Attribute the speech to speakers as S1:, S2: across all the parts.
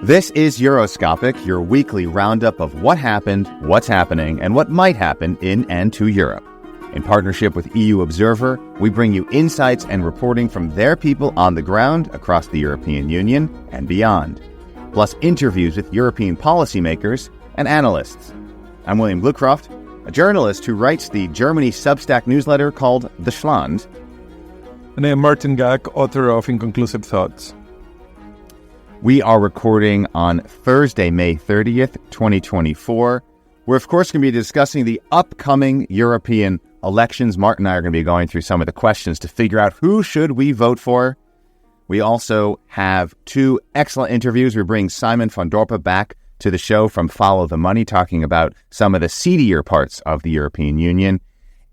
S1: This is Euroscopic, your weekly roundup of what happened, what's happening, and what might happen in and to Europe. In partnership with EU Observer, we bring you insights and reporting from their people on the ground across the European Union and beyond, plus interviews with European policymakers and analysts. I'm William Glucroft, a journalist who writes the Germany Substack newsletter called The Schland.
S2: And I am Martin Gack, author of Inconclusive Thoughts.
S1: We are recording on Thursday, May 30th, 2024. We're, of course, going to be discussing the upcoming European elections. Martin and I are going to be going through some of the questions to figure out who should we vote for. We also have two excellent interviews. We bring Simon von Dorpe back to the show from Follow the Money, talking about some of the seedier parts of the European Union,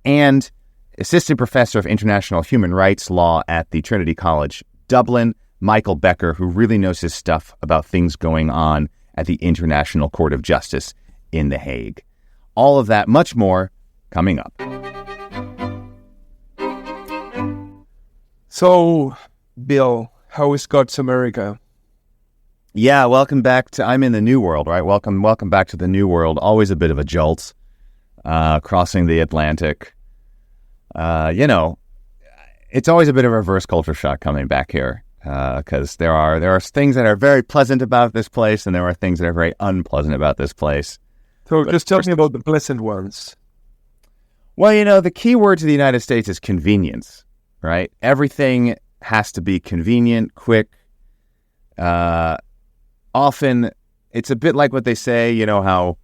S1: and Assistant Professor of International Human Rights Law at the Trinity College, Dublin, Michael Becker, who really knows his stuff about things going on at the International Court of Justice in The Hague. All of that, much more, coming up.
S2: So, Bill, how is God's America?
S1: Yeah, welcome back to, I'm in the New World, right? Welcome back to the New World. Always a bit of a jolt, crossing the Atlantic. It's always a bit of a reverse culture shock coming back here. Because there are things that are very pleasant about this place, and there are things that are very unpleasant about this place.
S2: So just tell me about the pleasant ones.
S1: Well, the key word to the United States is convenience, right? Everything has to be convenient, quick. Often, it's a bit like what they say, how,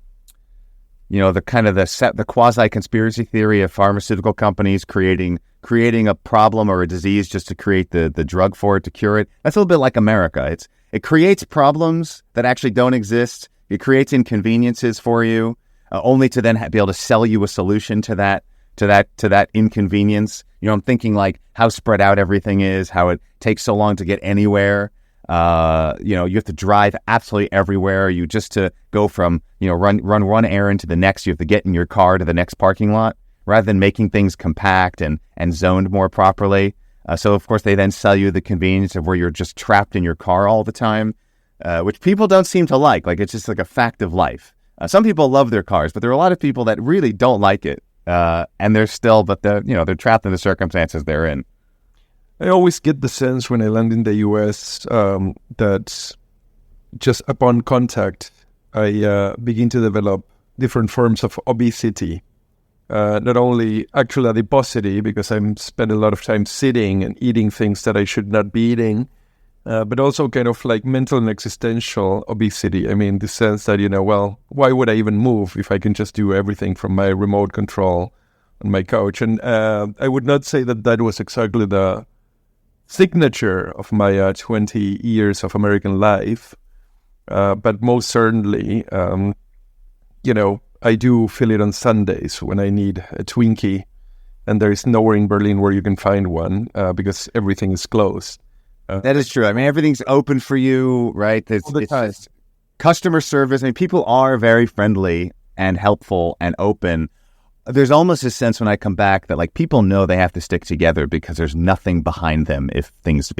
S1: the quasi-conspiracy theory of pharmaceutical companies creating a problem or a disease just to create the drug for it, to cure it. That's a little bit like America. It creates problems that actually don't exist. It creates inconveniences for you, only to then be able to sell you a solution to that inconvenience. I'm thinking like how spread out everything is, how it takes so long to get anywhere. You have to drive absolutely everywhere. You just to go from, run one errand to the next, you have to get in your car to the next parking lot, rather than making things compact and zoned more properly. So, of course, they then sell you the convenience of where you're just trapped in your car all the time, which people don't seem to like. Like, it's just like a fact of life. Some people love their cars, but there are a lot of people that really don't like it. And they're trapped in the circumstances they're in.
S2: I always get the sense when I land in the U.S. That just upon contact, I begin to develop different forms of obesity. Not only actual adiposity, because I spend a lot of time sitting and eating things that I should not be eating, but also kind of like mental and existential obesity. I mean, the sense that, why would I even move if I can just do everything from my remote control on my couch? And I would not say that was exactly the signature of my 20 years of American life, but most certainly, I do feel it on Sundays when I need a Twinkie, and there is nowhere in Berlin where you can find one because everything is closed.
S1: That is true. I mean, everything's open for you, right? It's customer service. I mean, people are very friendly and helpful and open. There's almost a sense when I come back that like people know they have to stick together because there's nothing behind them if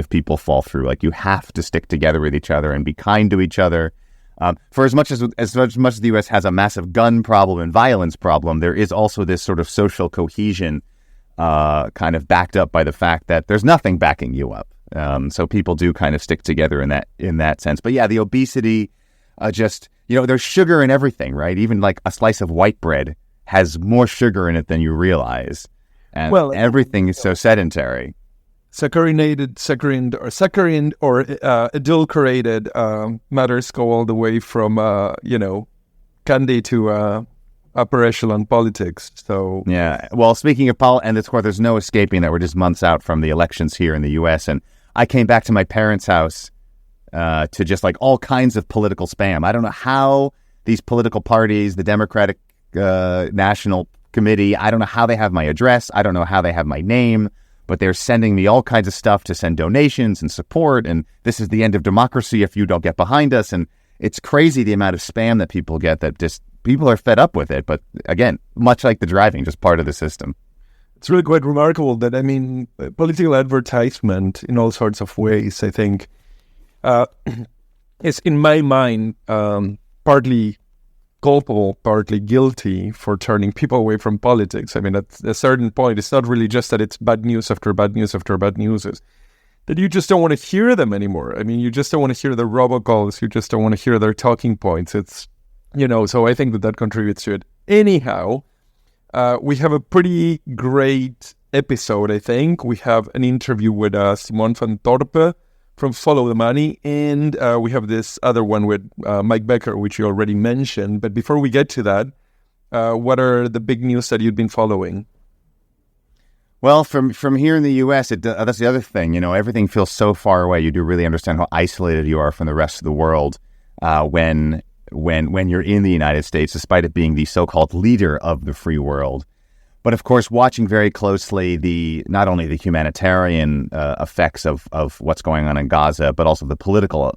S1: people fall through. Like you have to stick together with each other and be kind to each other. For as much as the U.S. has a massive gun problem and violence problem, there is also this sort of social cohesion kind of backed up by the fact that there's nothing backing you up. So people do kind of stick together in that sense. But yeah, the obesity, there's sugar in everything, right? Even like a slice of white bread has more sugar in it than you realize. And everything is so sedentary.
S2: Saccharin or adulterated matters go all the way from, candy to upper echelon politics. So
S1: yeah, well, speaking of and of course, there's no escaping that we're just months out from the elections here in the U.S. And I came back to my parents' house to just like all kinds of political spam. I don't know how these political parties, the Democratic National Committee, I don't know how they have my address. I don't know how they have my name. But they're sending me all kinds of stuff to send donations and support, and this is the end of democracy if you don't get behind us. And it's crazy the amount of spam that people get, that just people are fed up with it. But again, much like the driving, just part of the system.
S2: it's really quite remarkable that, I mean, political advertisement in all sorts of ways, I think, is in my mind partly culpable, partly guilty for turning people away from politics. I mean, at a certain point, it's not really just that it's bad news after bad news after bad news. It's that you just don't want to hear them anymore. I mean, you just don't want to hear the robocalls. You just don't want to hear their talking points. It's, so I think that contributes to it. Anyhow, we have a pretty great episode, I think. We have an interview with Simon van Torpe from Follow the Money, and we have this other one with Mike Becker, which you already mentioned. But before we get to that, what are the big news that you've been following?
S1: Well, from here in the U.S., that's the other thing. Everything feels so far away. You do really understand how isolated you are from the rest of the world when you're in the United States, despite it being the so-called leader of the free world. But of course, watching very closely not only the humanitarian effects of what's going on in Gaza, but also the political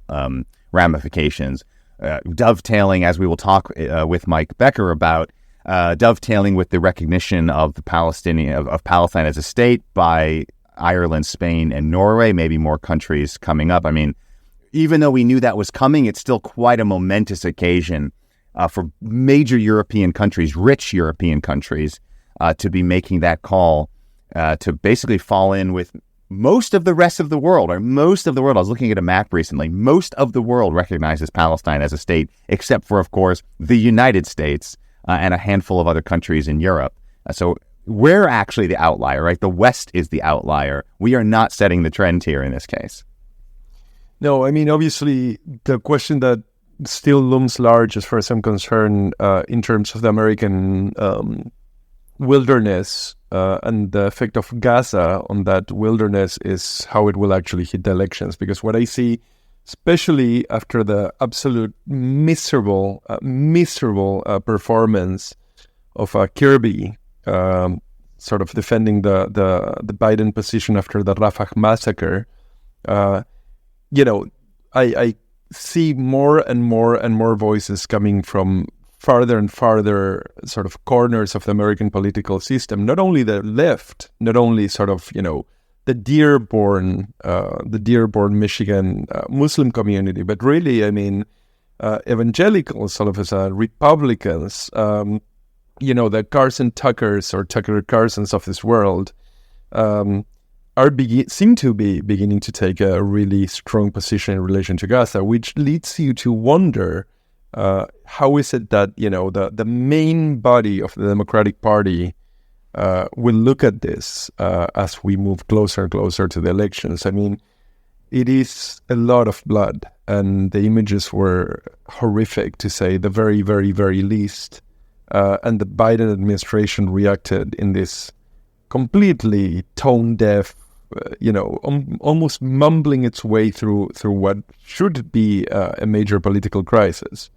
S1: ramifications, dovetailing, as we will talk with Mike Becker about, dovetailing with the recognition of the Palestine as a state by Ireland, Spain, and Norway, maybe more countries coming up. I mean, even though we knew that was coming, it's still quite a momentous occasion for major European countries, rich European countries, to be making that call to basically fall in with most of the rest of the world, or most of the world. I was looking at a map recently. Most of the world recognizes Palestine as a state, except for, of course, the United States and a handful of other countries in Europe. So we're actually the outlier, right? The West is the outlier. We are not setting the trend here in this case.
S2: No, I mean, obviously, the question that still looms large, as far as I'm concerned, in terms of the American wilderness and the effect of Gaza on that wilderness is how it will actually hit the elections. Because what I see, especially after the absolute miserable performance of Kirby, sort of defending the Biden position after the Rafah massacre, I see more and more voices coming from farther and farther sort of corners of the American political system. Not only the left, not only sort of, the Dearborn, Michigan Muslim community, but really, I mean, evangelicals, all of a sudden, Republicans, the Carson Tuckers or Tucker Carsons of this world, seem to be beginning to take a really strong position in relation to Gaza, which leads you to wonder, how is it that, the main body of the Democratic Party will look at this as we move closer and closer to the elections? I mean, it is a lot of blood, and the images were horrific, to say the very, very, very least. And the Biden administration reacted in this completely tone-deaf, almost mumbling its way through what should be a major political crisis.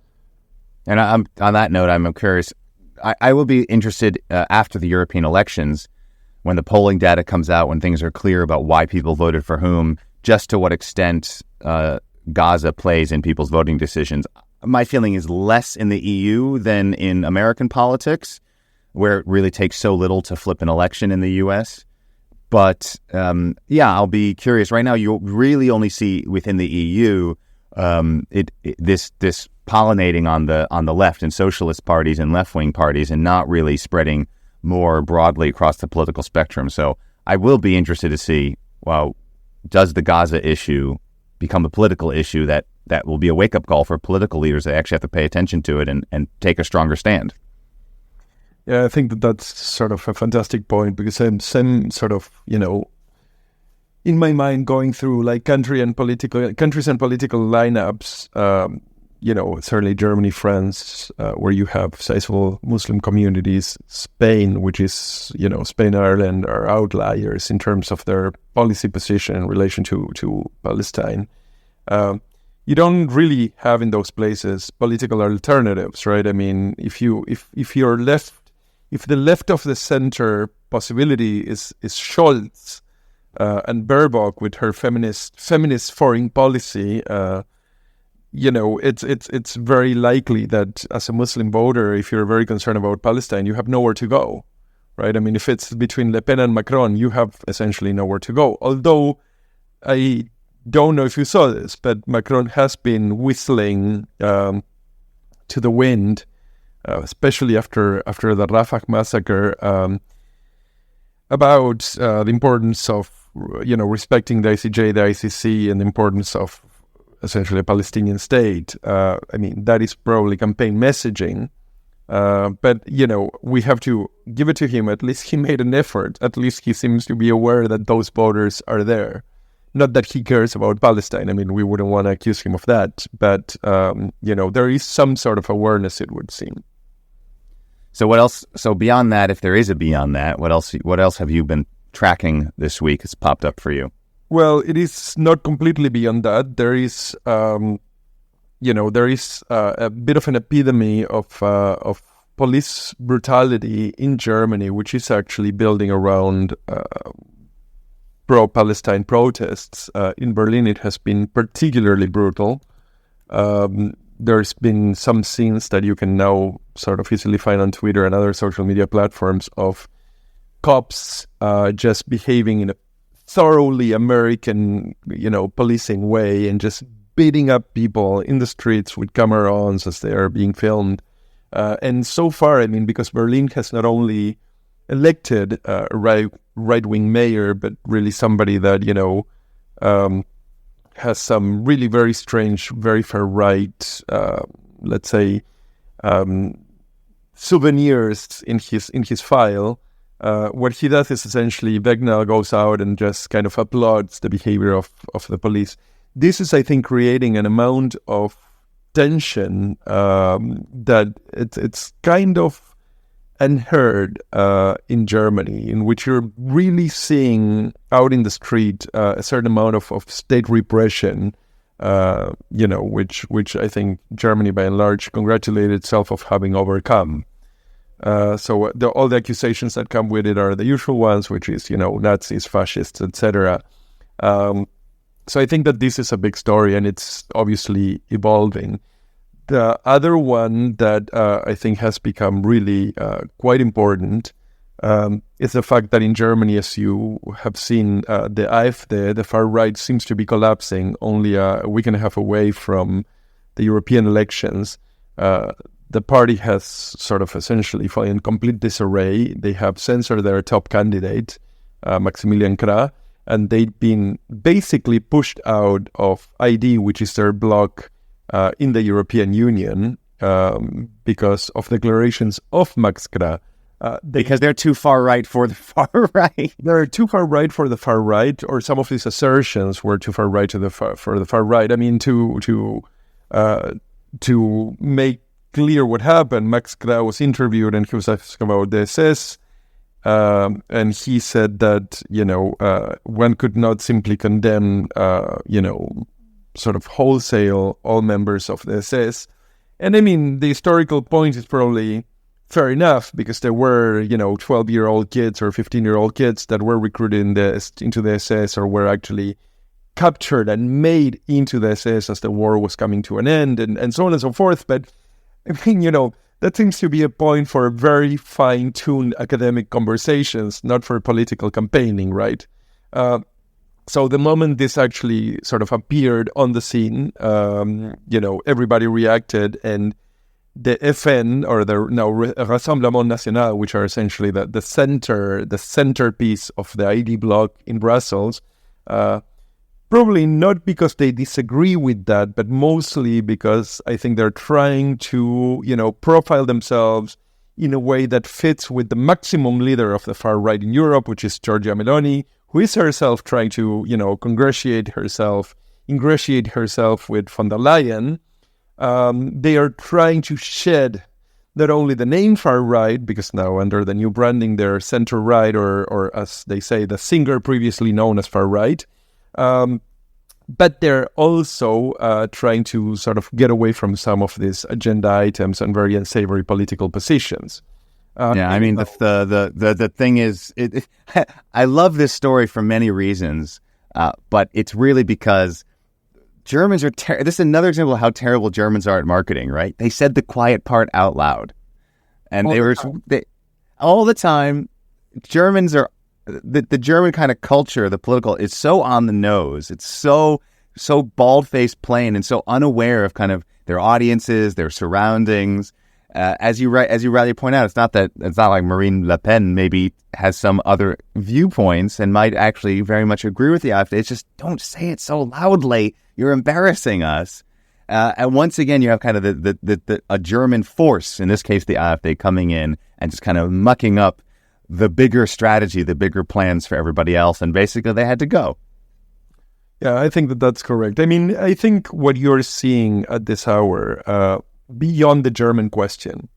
S1: And on that note, I'm curious. I will be interested after the European elections, when the polling data comes out, when things are clear about why people voted for whom, just to what extent Gaza plays in people's voting decisions. My feeling is less in the EU than in American politics, where it really takes so little to flip an election in the U.S. But I'll be curious. Right now, you really only see within the EU this pollinating on the left and socialist parties and left-wing parties, and not really spreading more broadly across the political spectrum. So I will be interested to see, well, does the Gaza issue become a political issue that will be a wake-up call for political leaders that actually have to pay attention to it and take a stronger stand?
S2: Yeah, I think that's sort of a fantastic point, because I'm sort of, in my mind, going through like countries and political lineups, certainly Germany, France, where you have sizable Muslim communities, Spain, which is, Spain and Ireland are outliers in terms of their policy position in relation to Palestine. You don't really have in those places political alternatives, right? I mean, if you're left, if the left of the center possibility is Scholz and Baerbock with her feminist foreign policy, it's very likely that as a Muslim voter, if you're very concerned about Palestine, you have nowhere to go, right? I mean, if it's between Le Pen and Macron, you have essentially nowhere to go. Although I don't know if you saw this, but Macron has been whistling to the wind, especially after the Rafah massacre, about the importance of respecting the ICJ, the ICC, and the importance of essentially a Palestinian state. I mean, that is probably campaign messaging. But, we have to give it to him. At least he made an effort. At least he seems to be aware that those voters are there. Not that he cares about Palestine. I mean, we wouldn't want to accuse him of that. But, there is some sort of awareness, it would seem.
S1: So what else? So beyond that, if there is a beyond that, what else have you been tracking this week has popped up for you?
S2: Well, it is not completely beyond that. There is, a bit of an epidemic of police brutality in Germany, which is actually building around pro-Palestine protests. In Berlin, it has been particularly brutal. There's been some scenes that you can now sort of easily find on Twitter and other social media platforms of cops just behaving in a thoroughly American, policing way and just beating up people in the streets with camerons as they are being filmed. And so far, I mean, because Berlin has not only elected a right-wing mayor, but really somebody that, has some really very strange, very far-right, let's say, souvenirs in his file. What he does is essentially Wegner goes out and just kind of applauds the behavior of the police. This is, I think, creating an amount of tension that it's kind of unheard in Germany, in which you're really seeing out in the street a certain amount of state repression, which I think Germany, by and large, congratulated itself of having overcome. So all the accusations that come with it are the usual ones, which is, Nazis, fascists, etc. So I think that this is a big story, and it's obviously evolving. The other one that I think has become really quite important is the fact that in Germany, as you have seen, the AfD, the far right, seems to be collapsing only a week and a half away from the European elections. The party has sort of essentially fallen in complete disarray. They have censored their top candidate, Maximilian Krah, and they've been basically pushed out of ID, which is their bloc in the European Union, because of declarations of Max Krah.
S1: Because they're too far right for the far right.
S2: They're too far right for the far right, or some of these assertions were too far right for the far right. I mean, to make clear what happened, Max Krah was interviewed and he was asked about the SS, and he said that one could not simply condemn sort of wholesale all members of the SS. And I mean, the historical point is probably fair enough, because there were 12-year-old kids or 15-year-old kids that were recruited into the SS, or were actually captured and made into the SS as the war was coming to an end, and so on and so forth. But I mean, that seems to be a point for very fine-tuned academic conversations, not for political campaigning, right? So the moment this actually sort of appeared on the scene, everybody reacted, and the FN, or the now Rassemblement National, which are essentially the centerpiece of the ID bloc in Brussels, probably not because they disagree with that, but mostly because I think they're trying to, profile themselves in a way that fits with the maximum leader of the far right in Europe, which is Giorgia Meloni, who is herself trying to, ingratiate herself with von der Leyen. They are trying to shed not only the name far right, because now under the new branding they're center right, or as they say, the singer previously known as far right, but they're also trying to sort of get away from some of these agenda items and very unsavory political positions.
S1: I mean, the thing is, I love this story for many reasons, but it's really because Germans are this is another example of how terrible Germans are at marketing, right? They said the quiet part out loud, and all the time, Germans are the German kind of culture, the political, is so on the nose. It's so bald-faced plain and so unaware of kind of their audiences, their surroundings. As you rightly point out, it's not like Marine Le Pen maybe has some other viewpoints and might actually very much agree with the AfD. It's just, don't say it so loudly. You're embarrassing us. And once again, you have kind of a German force, in this case the AfD, coming in and just kind of mucking up the bigger strategy, the bigger plans for everybody else, and basically they had to go.
S2: Yeah, I think that's correct. I mean, I think what you're seeing at this hour, beyond the German question,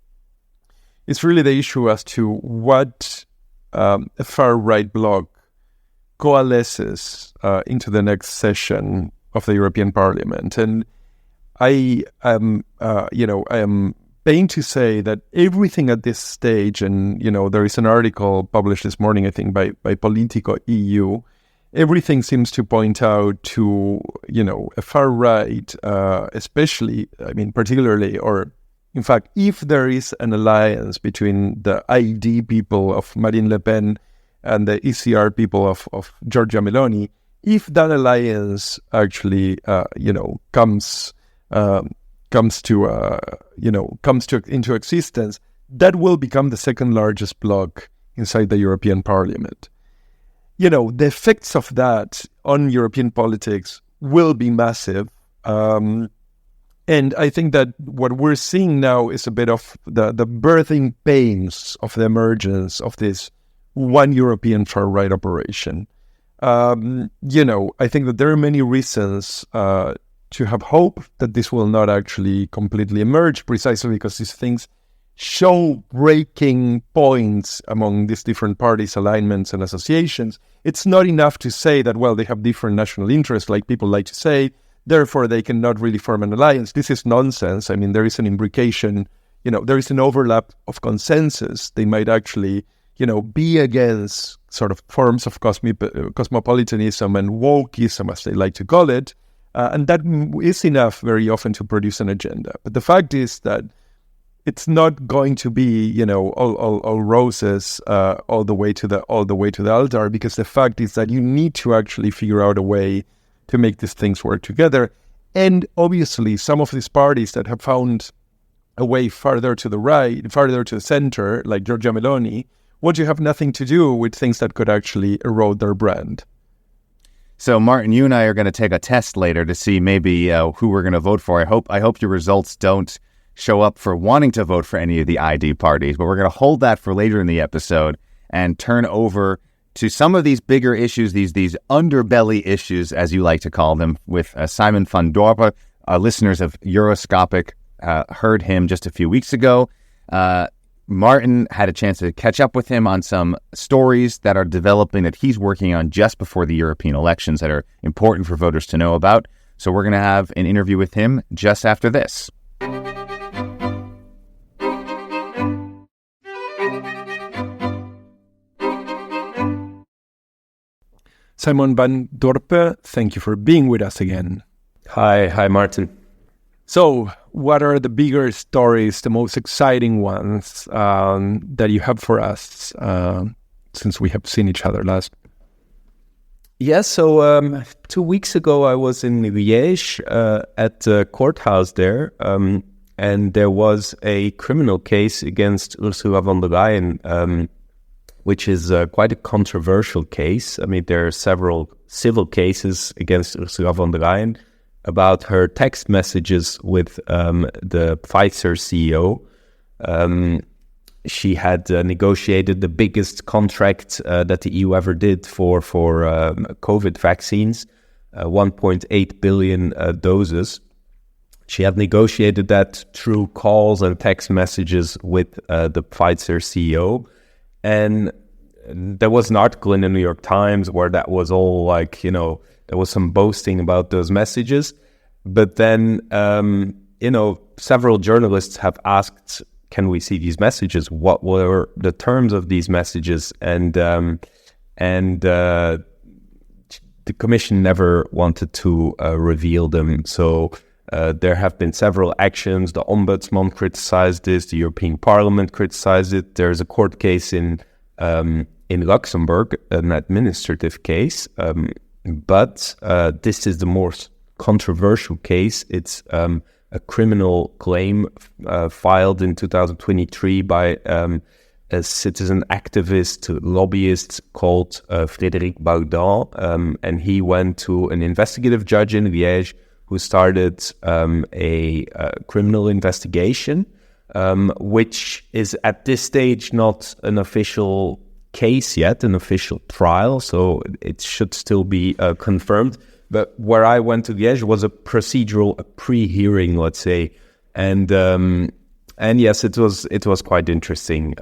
S2: is really the issue as to what a far-right bloc coalesces into the next session of the European Parliament. And I am pained to say that everything at this stage, and, there is an article published this morning, I think, by Politico EU, everything seems to point out to, a far right, especially, particularly, or in fact, if there is an alliance between the ID people of Marine Le Pen and the ECR people of Giorgia Meloni, if that alliance actually, comes into existence, that will become the second largest bloc inside the European Parliament. The effects of that on European politics will be massive. And I think that what we're seeing now is a bit of the birthing pains of the emergence of this one European far-right operation. I think that there are many reasons to have hope that this will not actually completely emerge, precisely because these things show breaking points among these different parties, alignments, and associations. It's not enough to say that, well, they have different national interests, like people like to say, therefore they cannot really form an alliance. This is nonsense. I mean, there is an imbrication, there is an overlap of consensus. They might actually, be against sort of forms of cosmopolitanism and wokeism, as they like to call it. And that is enough very often to produce an agenda. But the fact is that it's not going to be, all roses all the way to the altar, because the fact is that you need to actually figure out a way to make these things work together. And obviously, some of these parties that have found a way farther to the right, farther to the center, like Giorgia Meloni, would you have nothing to do with things that could actually erode their brand?
S1: So, Martin, you and I are going to take a test later to see maybe who we're going to vote for. I hope your results don't show up for wanting to vote for any of the ID parties, but we're going to hold that for later in the episode and turn over to some of these bigger issues, these underbelly issues, as you like to call them, with Simon van Dorpen. Listeners of Euroscopic heard him just a few weeks ago. Martin had a chance to catch up with him on some stories that are developing that he's working on just before the European elections that are important for voters to know about. So we're going to have an interview with him just after this.
S2: Simon van Dorpen, thank you for being with us again.
S3: Hi, Martin.
S2: So, what are the bigger stories, the most exciting ones that you have for us since we have seen each other last?
S3: Yeah, so 2 weeks ago I was in Liège at the courthouse there, and there was a criminal case against Ursula von der Leyen, which is quite a controversial case. I mean, there are several civil cases against Ursula von der Leyen about her text messages with the Pfizer CEO. She had negotiated the biggest contract that the EU ever did for COVID vaccines, 1.8 billion doses. She had negotiated that through calls and text messages with the Pfizer CEO. And there was an article in the New York Times where that was all like, there was some boasting about those messages. But then, several journalists have asked, can we see these messages? What were the terms of these messages? And the Commission never wanted to reveal them. So there have been several actions. The Ombudsman criticized this. The European Parliament criticized it. There's a court case in in Luxembourg, an administrative case, but this is the most controversial case. It's a criminal claim filed in 2023 by a citizen activist, lobbyist called Frédéric Baudin, and he went to an investigative judge in Liège who started a criminal investigation, which is at this stage not an official case yet, an official trial, so it should still be confirmed. But where I went to Liège was a pre-hearing, let's say, and yes, it was quite interesting.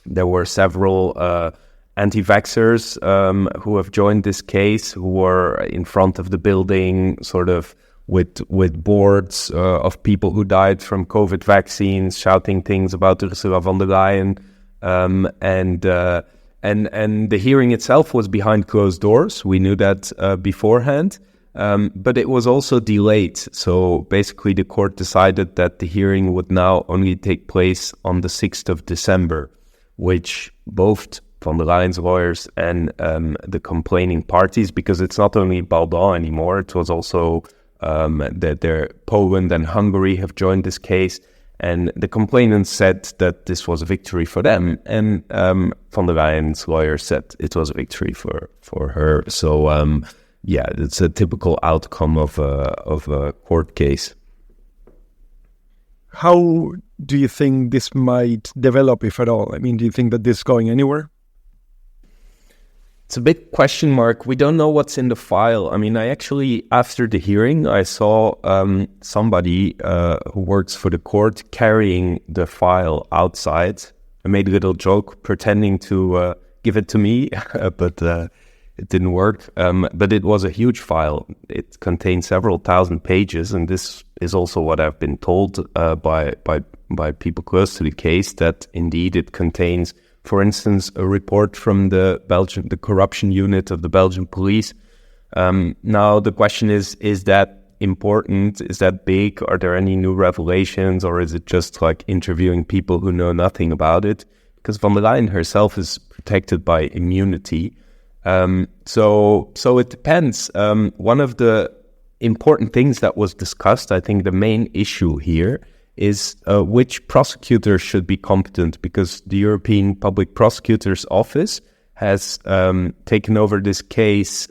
S3: There were several anti-vaxxers who have joined this case, who were in front of the building, sort of with boards of people who died from COVID vaccines, shouting things about Ursula von der Leyen, and the hearing itself was behind closed doors. We knew that beforehand. But it was also delayed. So basically the court decided that the hearing would now only take place on the 6th of December, which both von der Leyen's lawyers and the complaining parties, because it's not only Baudin anymore, it was also that Poland and Hungary have joined this case. And the complainants said that this was a victory for them. And von der Leyen's lawyer said it was a victory for her. So, yeah, it's a typical outcome of a court case.
S2: How do you think this might develop, if at all? I mean, do you think that this is going anywhere?
S3: It's a big question mark. We don't know what's in the file. I mean, I actually, after the hearing, I saw somebody who works for the court carrying the file outside. I made a little joke pretending to give it to me, but it didn't work. But it was a huge file. It contained several thousand pages, and this is also what I've been told by people close to the case, that indeed it contains, for instance, a report from the corruption unit of the Belgian police. Now the question is that important? Is that big? Are there any new revelations, or is it just like interviewing people who know nothing about it? Because von der Leyen herself is protected by immunity. So it depends. One of the important things that was discussed, I think the main issue here is which prosecutor should be competent, because the European Public Prosecutor's Office has taken over this case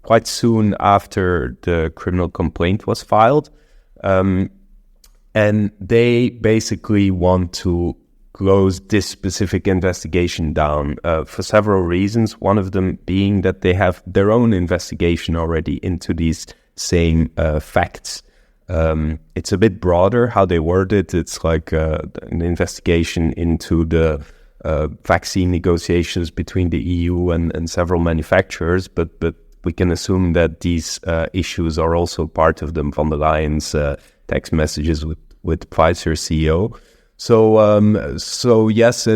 S3: quite soon after the criminal complaint was filed. And they basically want to close this specific investigation down for several reasons. One of them being that they have their own investigation already into these same facts. It's a bit broader how they word it. It's like an investigation into the vaccine negotiations between the EU and several manufacturers, but we can assume that these issues are also part of them von der Leyen's text messages with Pfizer CEO. So yes,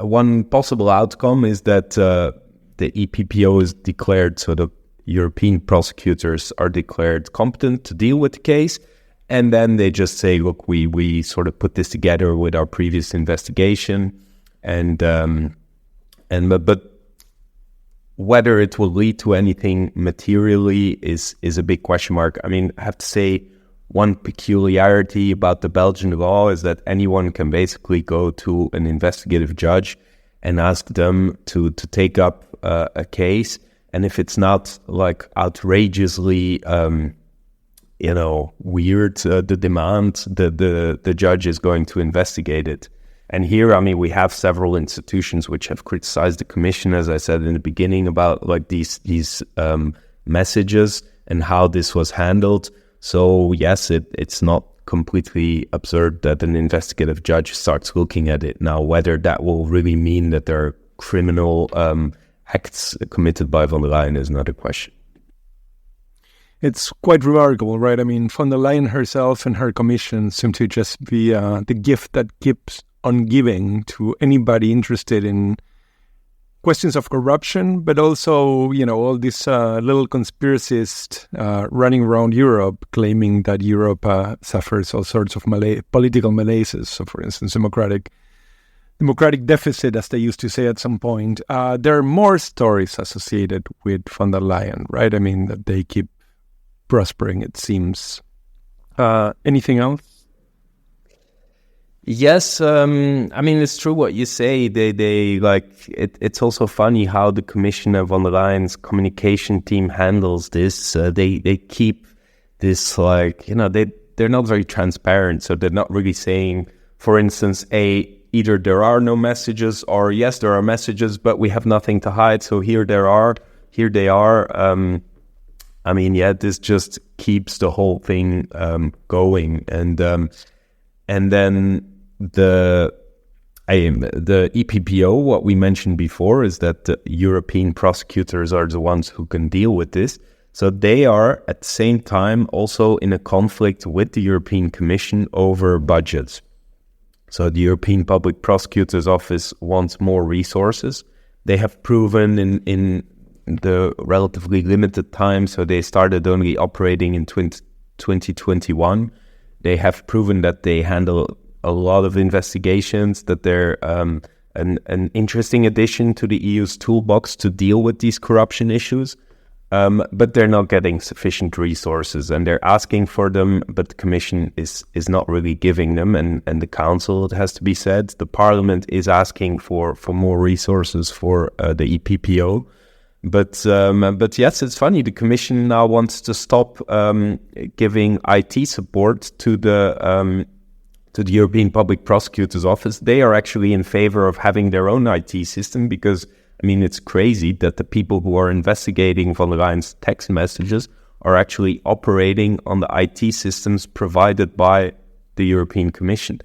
S3: one possible outcome is that the EPPO is declared, so the European prosecutors are declared competent to deal with the case, and then they just say, look, we sort of put this together with our previous investigation, but whether it will lead to anything materially is a big question mark. I mean, I have to say, one peculiarity about the Belgian law is that anyone can basically go to an investigative judge and ask them to take up a case. And if it's not like outrageously, weird, the demand, the judge is going to investigate it. And here, I mean, we have several institutions which have criticized the Commission, as I said in the beginning, about like these messages and how this was handled. So yes, it's not completely absurd that an investigative judge starts looking at it. Now, whether that will really mean that there are criminal acts committed by von der Leyen is another question.
S2: It's quite remarkable, right? I mean, von der Leyen herself and her commission seem to just be the gift that keeps on giving to anybody interested in questions of corruption, but also, all these little conspiracists running around Europe claiming that Europe suffers all sorts of political malaises. So, for instance, democratic democratic deficit, as they used to say at some point. There are more stories associated with von der Leyen, right? I mean, that they keep prospering, it seems. Anything else?
S3: Yes, I mean, it's true what you say. They like it. It's also funny how the Commissioner von der Leyen's communication team handles this. They keep this like, they're not very transparent, so they're not really saying, for instance, either there are no messages, or yes, there are messages, but we have nothing to hide. So here they are. I mean, yeah, this just keeps the whole thing going, and then the EPPO, what we mentioned before, is that the European prosecutors are the ones who can deal with this. So they are at the same time also in a conflict with the European Commission over budgets. So the European Public Prosecutor's Office wants more resources. They have proven in the relatively limited time, so they started only operating in 2021. They have proven that they handle a lot of investigations, that they're an interesting addition to the EU's toolbox to deal with these corruption issues. But they're not getting sufficient resources, and they're asking for them, but the Commission is not really giving them, and the Council, it has to be said. The Parliament is asking for more resources for the EPPO. But yes, it's funny. The Commission now wants to stop giving IT support to the European Public Prosecutor's Office. They are actually in favor of having their own IT system because, I mean, it's crazy that the people who are investigating von der Leyen's text messages are actually operating on the IT systems provided by the European Commission.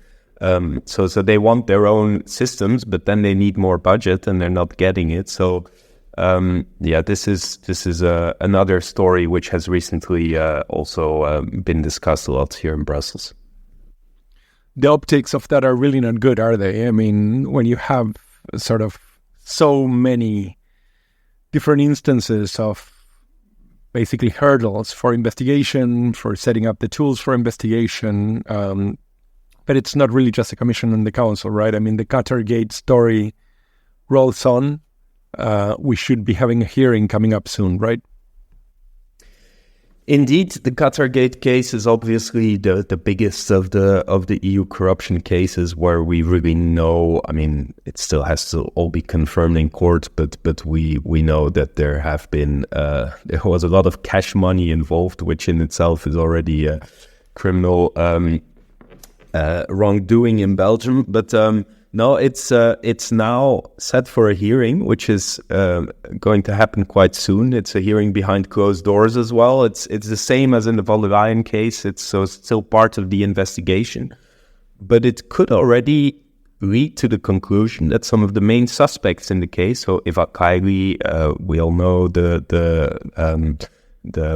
S3: So they want their own systems, but then they need more budget and they're not getting it. So this is another story which has recently also been discussed a lot here in Brussels.
S2: The optics of that are really not good, are they? I mean, when you have sort of so many different instances of basically hurdles for investigation, for setting up the tools for investigation, but it's not really just the Commission and the Council, right? I mean, the Qatargate story rolls on. We should be having a hearing coming up soon, right?
S3: Indeed, the Qatargate case is obviously the biggest of the EU corruption cases where we really know. I mean, it still has to all be confirmed in court, but we know that there was a lot of cash money involved, which in itself is already a criminal wrongdoing in Belgium. But no, it's now set for a hearing, which is going to happen quite soon. It's a hearing behind closed doors as well. It's the same as in the von der Leyen case. It's still part of the investigation, but it could already lead to the conclusion that some of the main suspects in the case, so Eva Kaili, we all know the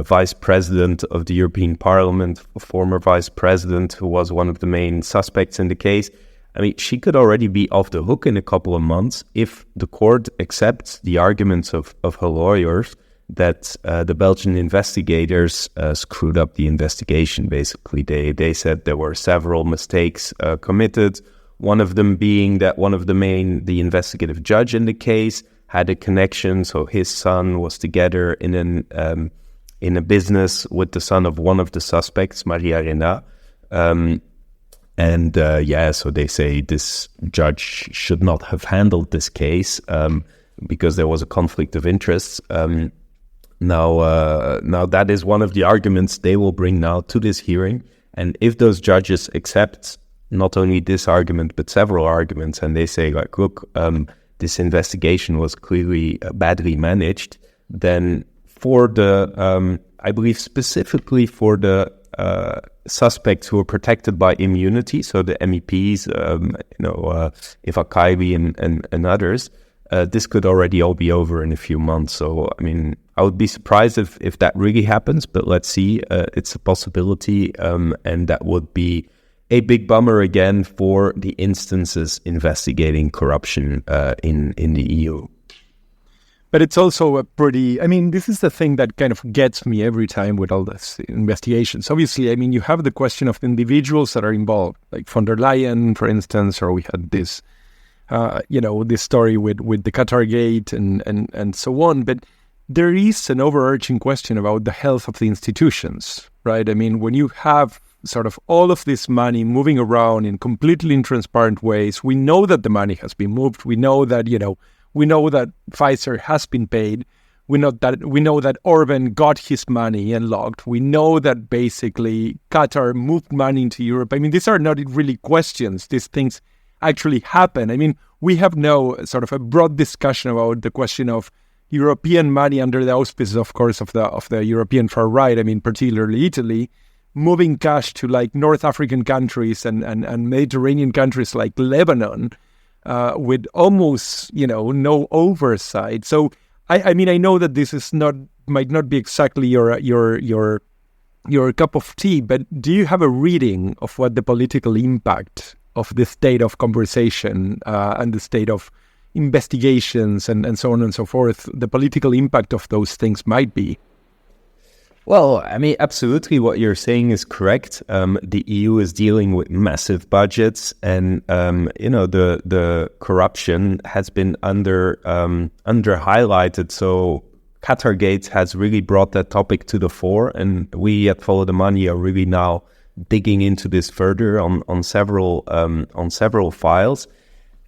S3: vice president of the European Parliament, former vice president, who was one of the main suspects in the case. I mean, she could already be off the hook in a couple of months if the court accepts the arguments of her lawyers that the Belgian investigators screwed up the investigation, basically. They said there were several mistakes committed, one of them being that the investigative judge in the case had a connection, so his son was together in a business with the son of one of the suspects, Maria Rena. So they say this judge should not have handled this case because there was a conflict of interests. Now that is one of the arguments they will bring now to this hearing. And if those judges accept not only this argument, but several arguments, and they say, like, look, this investigation was clearly badly managed, then for the, I believe specifically for the suspects who are protected by immunity, so the MEPs, Eva Kaili and others, this could already all be over in a few months. So, I mean, I would be surprised if that really happens, but let's see. It's a possibility, and that would be a big bummer again for the instances investigating corruption in the EU.
S2: But it's also this is the thing that kind of gets me every time with all this investigations. Obviously, I mean, you have the question of individuals that are involved, like von der Leyen, for instance, or we had this this story with the Qatar Gate and so on. But there is an overarching question about the health of the institutions, right? I mean, when you have sort of all of this money moving around in completely intransparent ways, we know that the money has been moved. We know that, Pfizer has been paid. We know that Orban got his money unlocked. We know that basically Qatar moved money into Europe. I mean, these are not really questions. These things actually happen. I mean, we have now sort of a broad discussion about the question of European money under the auspices, of course, of the European far right. I mean, particularly Italy, moving cash to like North African countries and Mediterranean countries like Lebanon, with almost no oversight. So I mean, I know that this is might not be exactly your cup of tea, but do you have a reading of what the political impact of the state of conversation and the state of investigations and so on and so forth, the political impact of those things might be?
S3: Well, I mean, absolutely what you're saying is correct. The EU is dealing with massive budgets, and the corruption has been under highlighted. So Qatar Gate has really brought that topic to the fore, and we at Follow the Money are really now digging into this further on several files.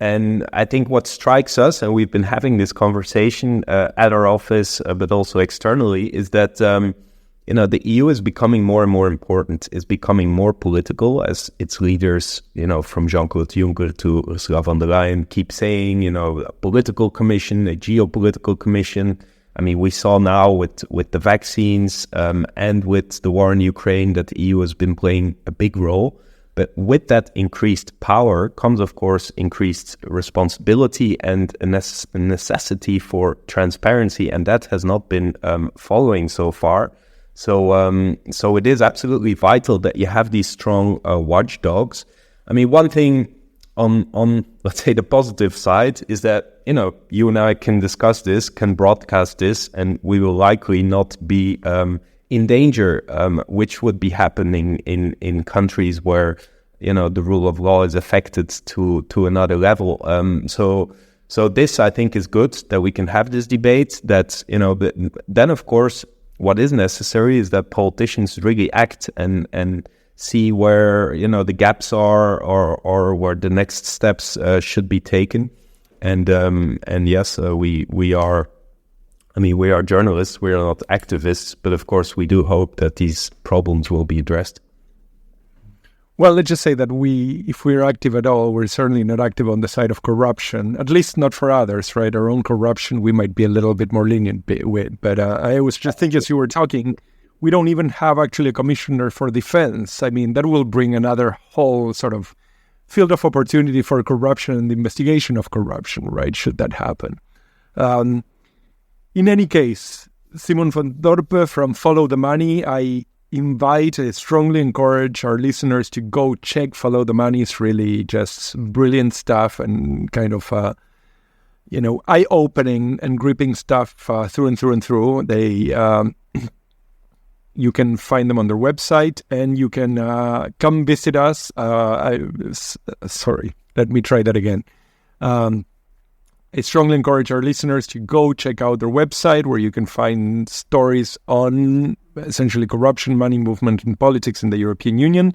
S3: And I think what strikes us, and we've been having this conversation at our office, but also externally, is that the EU is becoming more and more important. It's becoming more political as its leaders, from Jean-Claude Juncker to Ursula von der Leyen, keep saying, a political commission, a geopolitical commission. I mean, we saw now with the vaccines and with the war in Ukraine that the EU has been playing a big role. But with that increased power comes, of course, increased responsibility and a necessity for transparency, and that has not been following so far. So it is absolutely vital that you have these strong watchdogs. I mean, one thing on let's say the positive side is that you and I can discuss this, can broadcast this, and we will likely not be in danger, which would be happening in countries where the rule of law is affected to another level. So this, I think, is good that we can have this debate. That but then of course what is necessary is that politicians really act and see where the gaps are or where the next steps should be taken. And yes, we are. I mean, we are journalists, we are not activists, but of course we do hope that these problems will be addressed.
S2: Well, let's just say that if we're active at all, we're certainly not active on the side of corruption, at least not for others, right? Our own corruption, we might be a little bit more lenient with. But I was just thinking as you were talking, we don't even have actually a commissioner for defense. I mean, that will bring another whole sort of field of opportunity for corruption and the investigation of corruption, right? Should that happen. In any case, Simon van Dorpe from Follow the Money, I strongly encourage our listeners to go check Follow the Money. It's really just brilliant stuff and kind of, eye-opening and gripping stuff through and through and through. You can find them on their website, and you can come visit us. Sorry, let me try that again. I strongly encourage our listeners to go check out their website, where you can find stories on essentially corruption, money movement, and politics in the European Union.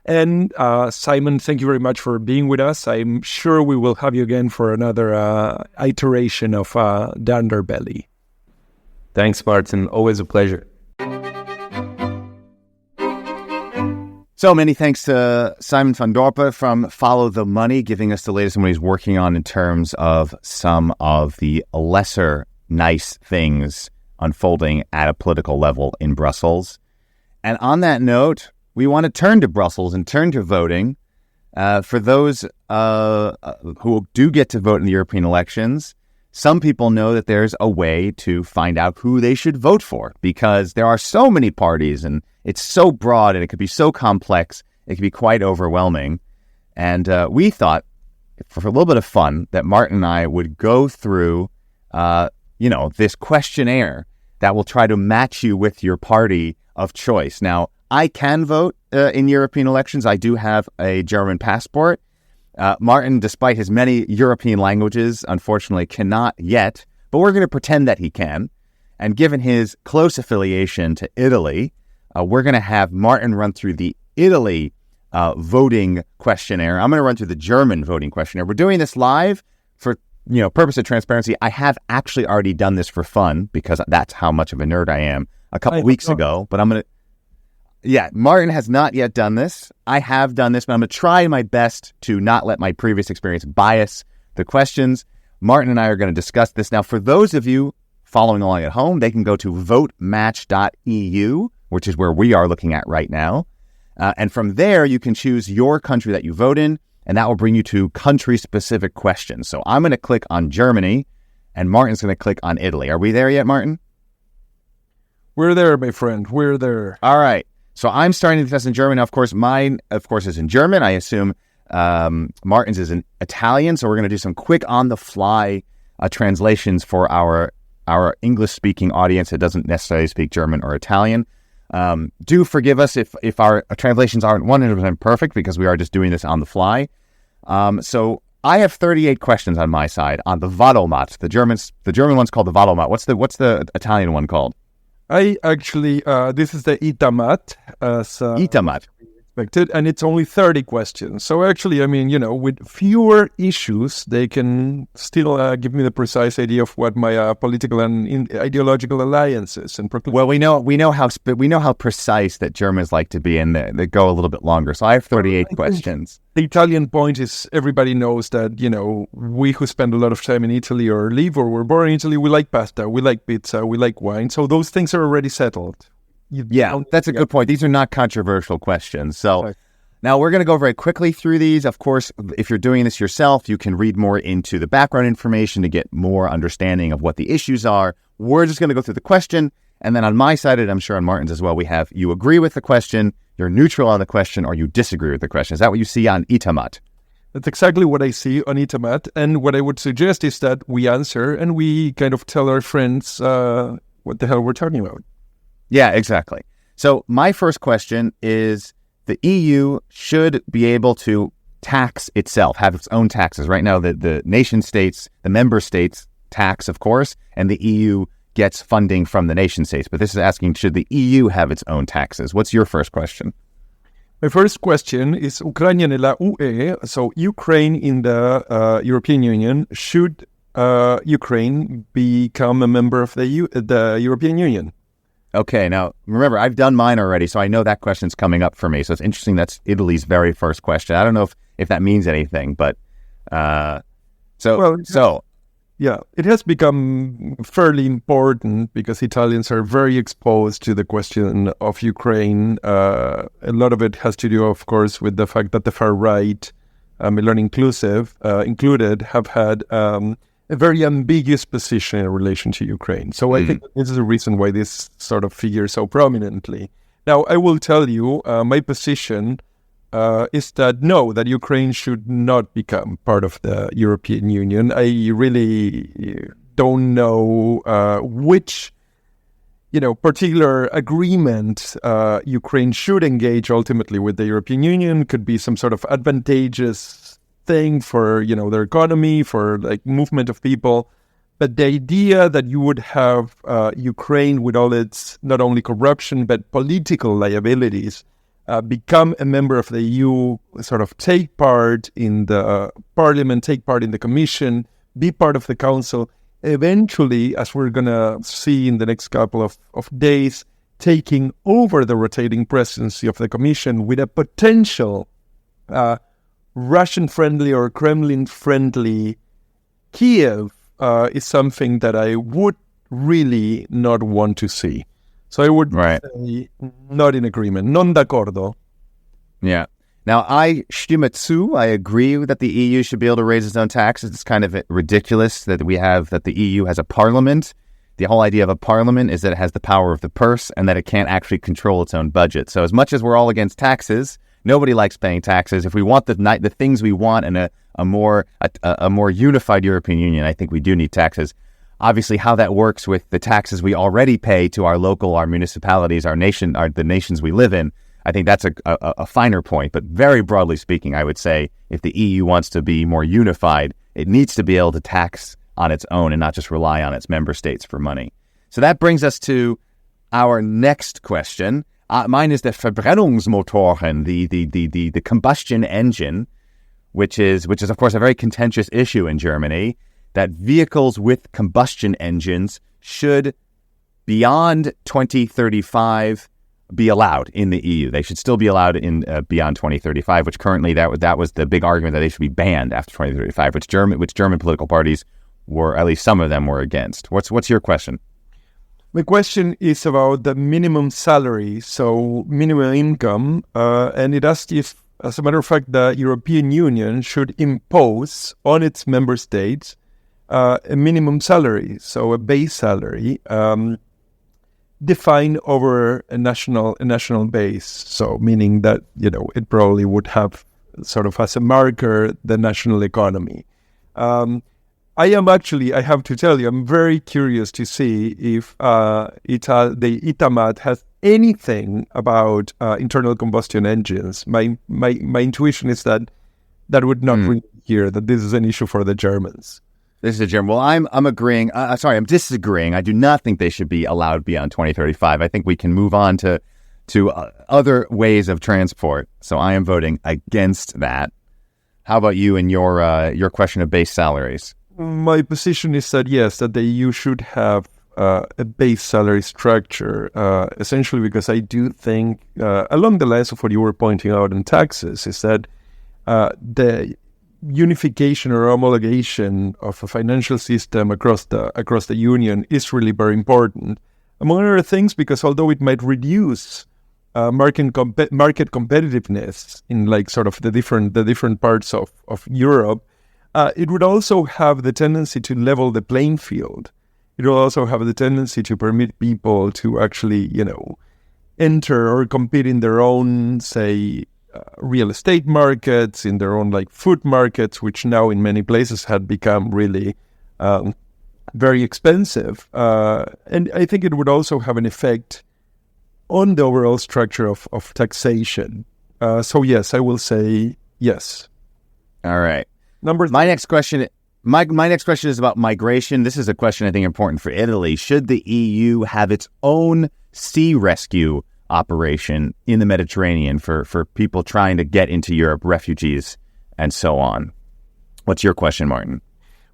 S2: And Simon, thank you very much for being with us. I'm sure we will have you again for another iteration of the Underbelly.
S3: Thanks, Martin. Always a pleasure.
S1: So many thanks to Simon van Dorpe from Follow the Money, giving us the latest on what he's working on in terms of some of the lesser nice things unfolding at a political level in Brussels. And on that note, we want to turn to Brussels and turn to voting. For those who do get to vote in the European elections, some people know that there's a way to find out who they should vote for, because there are so many parties and it's so broad and it could be so complex, it could be quite overwhelming. And we thought, for a little bit of fun, that Martin and I would go through, this questionnaire that will try to match you with your party of choice. Now, I can vote in European elections. I do have a German passport. Martin, despite his many European languages, unfortunately cannot yet, but we're going to pretend that he can. And given his close affiliation to Italy, we're going to have Martin run through the Italy voting questionnaire. I'm going to run through the German voting questionnaire. We're doing this live for purpose of transparency. I have actually already done this for fun because that's how much of a nerd I am a couple weeks ago. But Martin has not yet done this. I have done this, but I'm going to try my best to not let my previous experience bias the questions. Martin and I are going to discuss this. Now, for those of you following along at home, they can go to votematch.eu, which is where we are looking at right now. And from there, you can choose your country that you vote in, and that will bring you to country-specific questions. So I'm going to click on Germany, and Martin's going to click on Italy. Are we there yet, Martin?
S2: We're there, my friend. We're there.
S1: All right. So I'm starting the test in German. Now, of course, mine, is in German. I assume Martin's is in Italian. So we're going to do some quick on-the-fly translations for our English-speaking audience that doesn't necessarily speak German or Italian. Do forgive us if our translations aren't 100% perfect because we are just doing this on the fly. So I have 38 questions on my side on the Wahlomat. The German one's called the Wahlomat. What's the Italian one called?
S2: I actually, this is the Itamat.
S1: Itamat.
S2: Expected, and it's only 30 questions. So actually, I mean, with fewer issues, they can still give me the precise idea of what my political and ideological alliances and
S1: Well, we know how precise that Germans like to be, and they go a little bit longer. So I have 38 questions.
S2: The Italian point is everybody knows that, we who spend a lot of time in Italy or live or were born in Italy, we like pasta, we like pizza, we like wine. So those things are already settled.
S1: That's a good point. These are not controversial questions. So now we're going to go very quickly through these. Of course, if you're doing this yourself, you can read more into the background information to get more understanding of what the issues are. We're just going to go through the question. And then on my side, and I'm sure on Martin's as well, we have you agree with the question, you're neutral on the question, or you disagree with the question. Is that what you see on Itamat?
S2: That's exactly what I see on Itamat. And what I would suggest is that we answer and we kind of tell our friends what the hell we're talking about.
S1: Yeah, exactly. So my first question is the EU should be able to tax itself, have its own taxes. Right now, the nation states, the member states tax, of course, and the EU gets funding from the nation states. But this is asking, should the EU have its own taxes? What's your first question?
S2: My first question is Ucrania nella UE, so Ukraine in the European Union. Should Ukraine become a member of the European Union?
S1: Okay, now remember, I've done mine already, so I know that question's coming up for me. So it's interesting that's Italy's very first question. I don't know if that means anything, but yeah,
S2: it has become fairly important because Italians are very exposed to the question of Ukraine. A lot of it has to do, of course, with the fact that the far right, Milan included, have had a very ambiguous position in relation to Ukraine. So I think this is the reason why this sort of figures so prominently. Now, I will tell you, my position is that no, that Ukraine should not become part of the European Union. I really don't know which, particular agreement Ukraine should engage ultimately with the European Union. Could be some sort of advantageous thing for their economy, for like movement of people, but the idea that you would have Ukraine with all its not only corruption but political liabilities become a member of the EU, sort of take part in the parliament, take part in the commission, be part of the council, eventually, as we're gonna see in the next couple of days, taking over the rotating presidency of the commission with a potential Russian-friendly or Kremlin-friendly Kiev is something that I would really not want to see. So I would say not in agreement, non d'accordo.
S1: Yeah. Now, I stimme zu. I agree that the EU should be able to raise its own taxes. It's kind of ridiculous that the EU has a parliament. The whole idea of a parliament is that it has the power of the purse and that it can't actually control its own budget. So as much as we're all against taxes, nobody likes paying taxes. If we want the things we want in a more unified European Union, I think we do need taxes. Obviously, how that works with the taxes we already pay to our municipalities, the nations we live in, I think that's a finer point. But very broadly speaking, I would say if the EU wants to be more unified, it needs to be able to tax on its own and not just rely on its member states for money. So that brings us to our next question. Mine is the Verbrennungsmotoren, the combustion engine, which is of course a very contentious issue in Germany, that vehicles with combustion engines should, beyond 2035, be allowed in the EU. They should still be allowed in beyond 2035, which currently that was the big argument, that they should be banned after 2035, which German political parties were, at least some of them, were against. What's your question?
S2: My question is about the minimum salary, so minimum income, and it asks if, as a matter of fact, the European Union should impose on its member states a minimum salary, so a base salary, defined over a national base. So meaning that, it probably would have sort of as a marker the national economy. I have to tell you, I'm very curious to see if the ITAMAT has anything about internal combustion engines. My intuition is that would not ring here, that this is an issue for the Germans.
S1: This is a German. Well, I'm agreeing. I'm disagreeing. I do not think they should be allowed beyond 2035. I think we can move on to other ways of transport. So I am voting against that. How about you and your question of base salaries?
S2: My position is that yes, that the EU should have a base salary structure, essentially because I do think, along the lines of what you were pointing out in taxes, is that the unification or homologation of a financial system across the union is really very important, among other things, because although it might reduce market competitiveness in like sort of the different parts of Europe, it would also have the tendency to level the playing field. It will also have the tendency to permit people to actually, enter or compete in their own, say, real estate markets, in their own like food markets, which now in many places had become really very expensive. And I think it would also have an effect on the overall structure of taxation. So yes, I will say yes.
S1: All right.
S2: My
S1: next question is about migration. This is a question I think important for Italy. Should the EU have its own sea rescue operation in the Mediterranean for people trying to get into Europe, refugees, and so on? What's your question, Martin?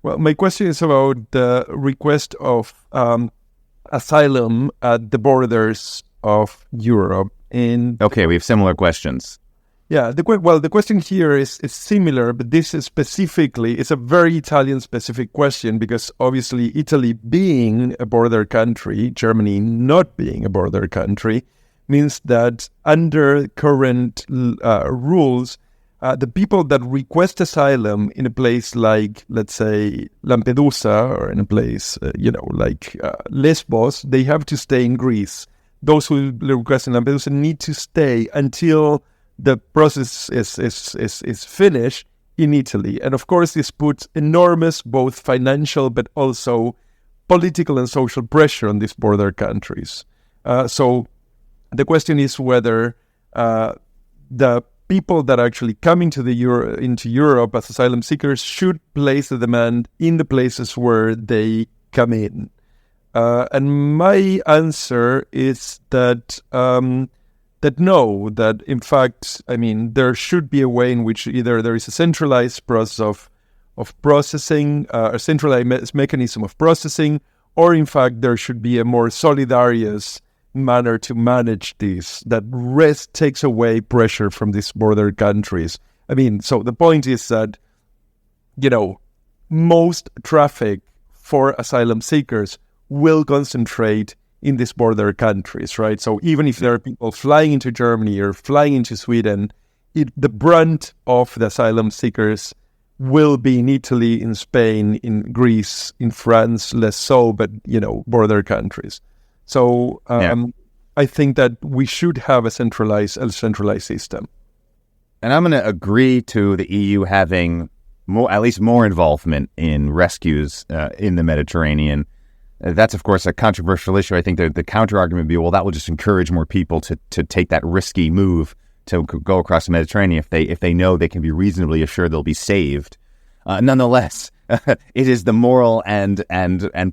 S2: Well, my question is about the request of asylum at the borders of Europe.
S1: Okay, we have similar questions.
S2: Yeah, the question here is similar, but this is specifically, it's a very Italian-specific question, because obviously Italy being a border country, Germany not being a border country, means that under current rules, the people that request asylum in a place like, let's say, Lampedusa, or in a place, like Lesbos, they have to stay in Greece. Those who request in Lampedusa need to stay until the process is finished in Italy. And of course, this puts enormous both financial but also political and social pressure on these border countries. So the question is whether the people that actually come into Europe as asylum seekers should place the demand in the places where they come in. And my answer is that no, that in fact, there should be a way in which either there is a centralized process of processing, a centralized mechanism of processing, or in fact there should be a more solidarious manner to manage this, that takes away pressure from these border countries. So the point is that, most traffic for asylum seekers will concentrate in these border countries, right? So even if there are people flying into Germany or flying into Sweden, the brunt of the asylum seekers will be in Italy, in Spain, in Greece, in France, less so, but, border countries. So I think that we should have a centralized system.
S1: And I'm going to agree to the EU having at least more involvement in rescues in the Mediterranean. That's, of course, a controversial issue. I think the counter argument would be, well, that will just encourage more people to take that risky move to go across the Mediterranean if they know they can be reasonably assured they'll be saved. Nonetheless, it is the moral and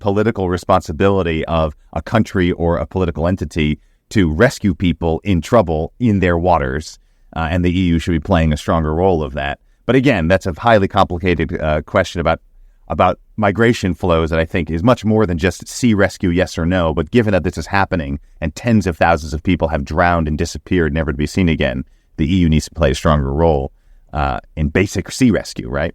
S1: political responsibility of a country or a political entity to rescue people in trouble in their waters, and the EU should be playing a stronger role of that. But again, that's a highly complicated question about migration flows that I think is much more than just sea rescue, yes or no. But given that this is happening and tens of thousands of people have drowned and disappeared, never to be seen again, the EU needs to play a stronger role in basic sea rescue, right?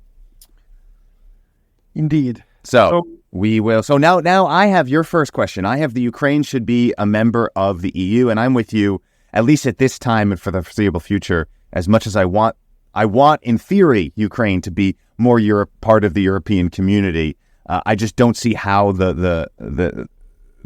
S2: Indeed.
S1: So we will. So now I have your first question. I have the Ukraine should be a member of the EU, and I'm with you, at least at this time and for the foreseeable future, as much as I want, in theory, Ukraine to be more part of the European community. I just don't see how the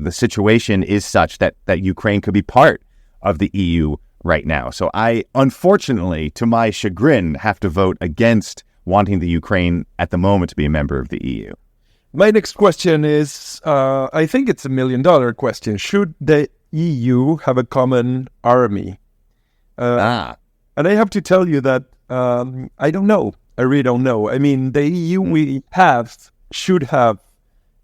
S1: situation is such that Ukraine could be part of the EU right now. So I, unfortunately, to my chagrin, have to vote against wanting the Ukraine at the moment to be a member of the EU.
S2: My next question is, I think it's $1 million question. Should the EU have a common army? And I have to tell you that I don't know. I really don't know. I mean, the EU we should have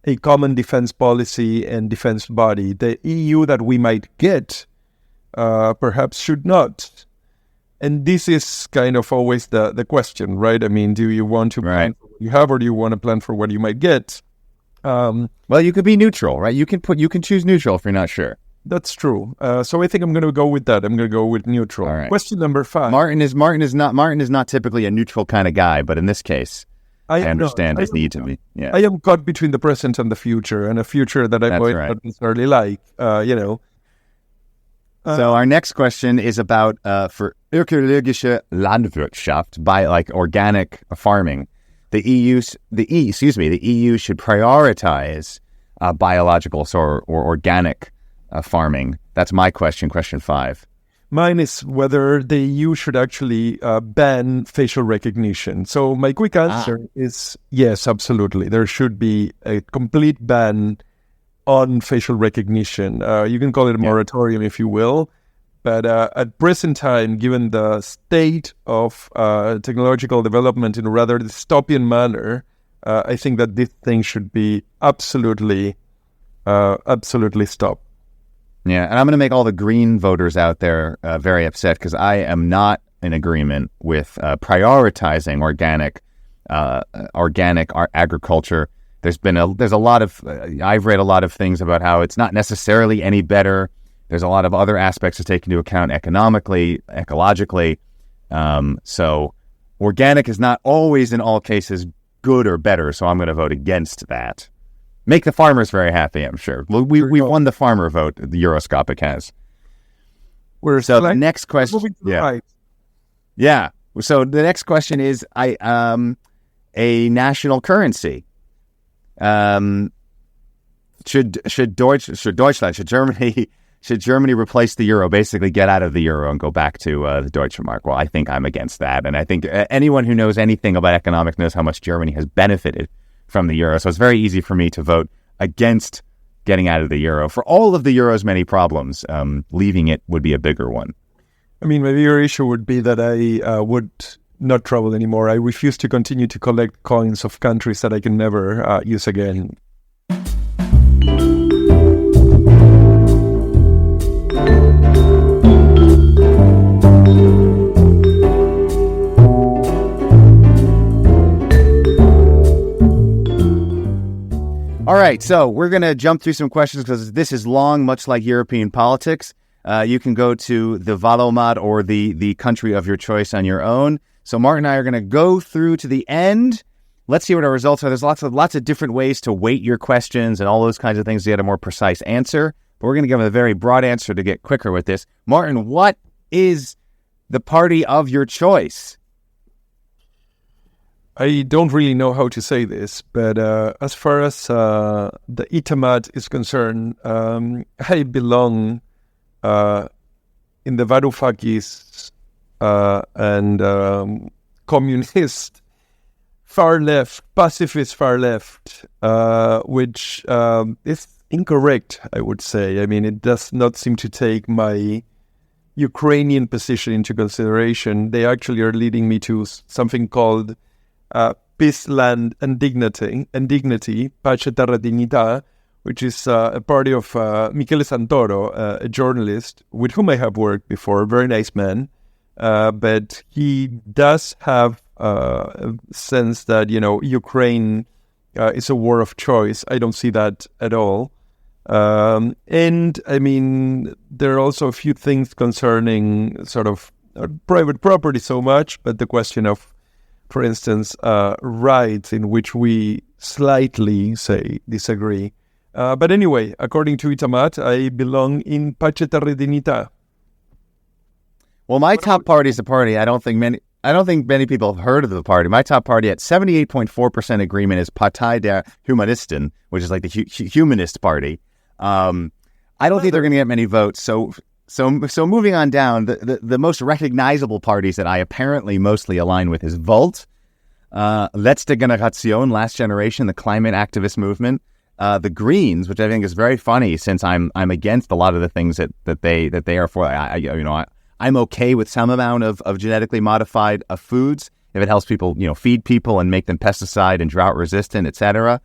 S2: a common defense policy and defense body. The EU that we might get perhaps should not. And this is kind of always the question, right? I mean, do you want to plan for what you have, or do you want to plan for what you might get?
S1: Well, you could be neutral, right? You can choose neutral if you're not sure.
S2: That's true. So I think I'm going to go with that. I'm going to go with neutral.
S1: All right.
S2: Question number 5.
S1: Martin is not typically a neutral kind of guy, but in this case, I understand his need to be. Yeah.
S2: I am caught between the present and the future, and a future that I might not necessarily like.
S1: So our next question is about for ökologische Landwirtschaft, by organic farming. The EU should prioritize biological or organic farming. That's my question. Question 5.
S2: Mine is whether the EU should actually ban facial recognition. So my quick answer is yes, absolutely. There should be a complete ban on facial recognition. You can call it a moratorium if you will, but at present time, given the state of technological development in a rather dystopian manner, I think that this thing should be absolutely stopped.
S1: Yeah, and I'm going to make all the green voters out there very upset, because I am not in agreement with prioritizing organic agriculture. I've read a lot of things about how it's not necessarily any better. There's a lot of other aspects to take into account economically, ecologically. So organic is not always in all cases good or better. So I'm going to vote against that. Make the farmers very happy, I'm sure. We won the farmer vote, the Euroscopic has. The next question.
S2: Right.
S1: Yeah. So the next question is a national currency. Should Germany replace the euro, basically get out of the euro and go back to the Deutsche Mark? Well, I think I'm against that. And I think anyone who knows anything about economics knows how much Germany has benefited from the euro. So it's very easy for me to vote against getting out of the euro. For all of the euro's many problems, leaving it would be a bigger one.
S2: I mean, my bigger issue would be that I would not travel anymore. I refuse to continue to collect coins of countries that I can never use again.
S1: All right, so we're going to jump through some questions because this is long, much like European politics. You can go to the Valomat or the country of your choice on your own. So Martin and I are going to go through to the end. Let's see what our results are. There's lots of different ways to weight your questions and all those kinds of things to get a more precise answer. But we're going to give a very broad answer to get quicker with this. Martin, what is the party of your choice?
S2: I don't really know how to say this, but as far as the Itamat is concerned, I belong in the Varoufakis and communist far left, pacifist far left, which is incorrect, I would say. I mean, it does not seem to take my Ukrainian position into consideration. They actually are leading me to something called Peace, Land, and Dignity, Pace, Terra, Dignità, which is a party of Michele Santoro, a journalist with whom I have worked before, a very nice man. But he does have a sense that, Ukraine is a war of choice. I don't see that at all. And I mean, there are also a few things concerning sort of private property so much, but the question of, for instance, rights in which we slightly say disagree. But anyway, according to Itamat, I belong in Pace, Terra, Dignità.
S1: Well, my top party is a party I don't think many people have heard of the party. My top party at 78.4% agreement is Partei der Humanisten, which is like the humanist party. I don't think they're going to get many votes. So moving on down, the most recognizable parties that I apparently mostly align with is Volt, Letzte Generation, Last Generation, the climate activist movement, the Greens, which I think is very funny since I'm against a lot of the things that they are for. I'm okay with some amount of genetically modified foods if it helps people, feed people and make them pesticide and drought resistant, etc.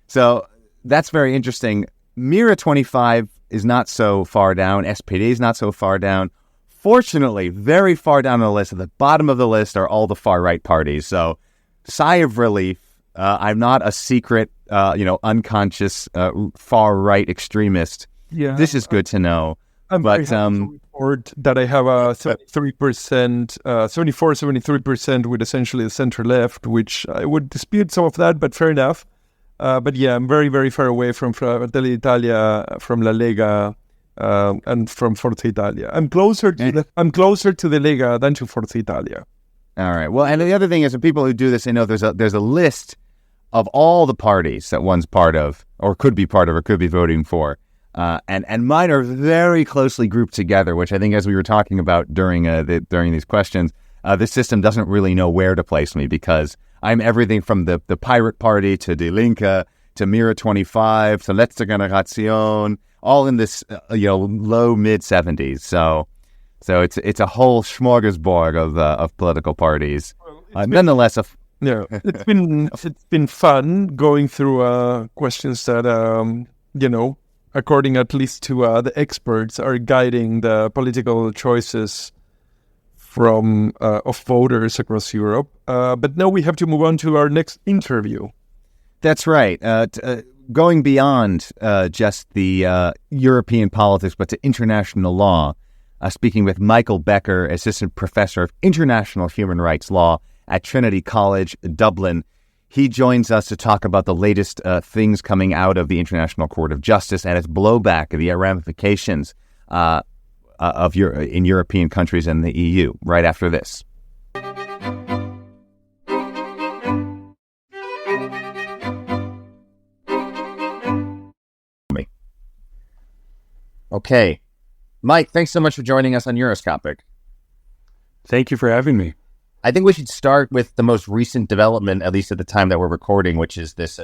S1: So that's very interesting. Mira 25 is not so far down. SPD is not so far down. Fortunately, very far down the list, at the bottom of the list are all the far right parties. So, sigh of relief. I'm not a secret, unconscious far right extremist.
S2: Yeah,
S1: this is good to know.
S2: I'm very happy to report that I have a 73% with essentially the center left, which I would dispute some of that, but fair enough. But yeah, I'm very, very far away from Fratelli d'Italia, from La Lega, and from Forza Italia. I'm closer to the Lega than to Forza Italia.
S1: All right. Well, and the other thing is, the people who do this, they know there's a list of all the parties that one's part of, or could be part of, or could be voting for. And mine are very closely grouped together, which I think, as we were talking about during these questions, this system doesn't really know where to place me, because I'm everything from the Pirate Party to Die Linke to Mira 25 to Letzte Generation, all in this low mid 70s. So it's a whole smorgasbord of political parties. Nonetheless,
S2: it's been fun going through questions that according at least to the experts, are guiding the political choices of voters across Europe. But now we have to move on to our next interview.
S1: That's right. Going beyond just the European politics, but to international law, speaking with Michael Becker, Assistant Professor of International Human Rights Law at Trinity College, Dublin. He joins us to talk about the latest things coming out of the International Court of Justice and its blowback, the ramifications in European countries and the EU, right after this. Okay. Mike, thanks so much for joining us on Euroscopic.
S4: Thank you for having me.
S1: I think we should start with the most recent development, at least at the time that we're recording, which is this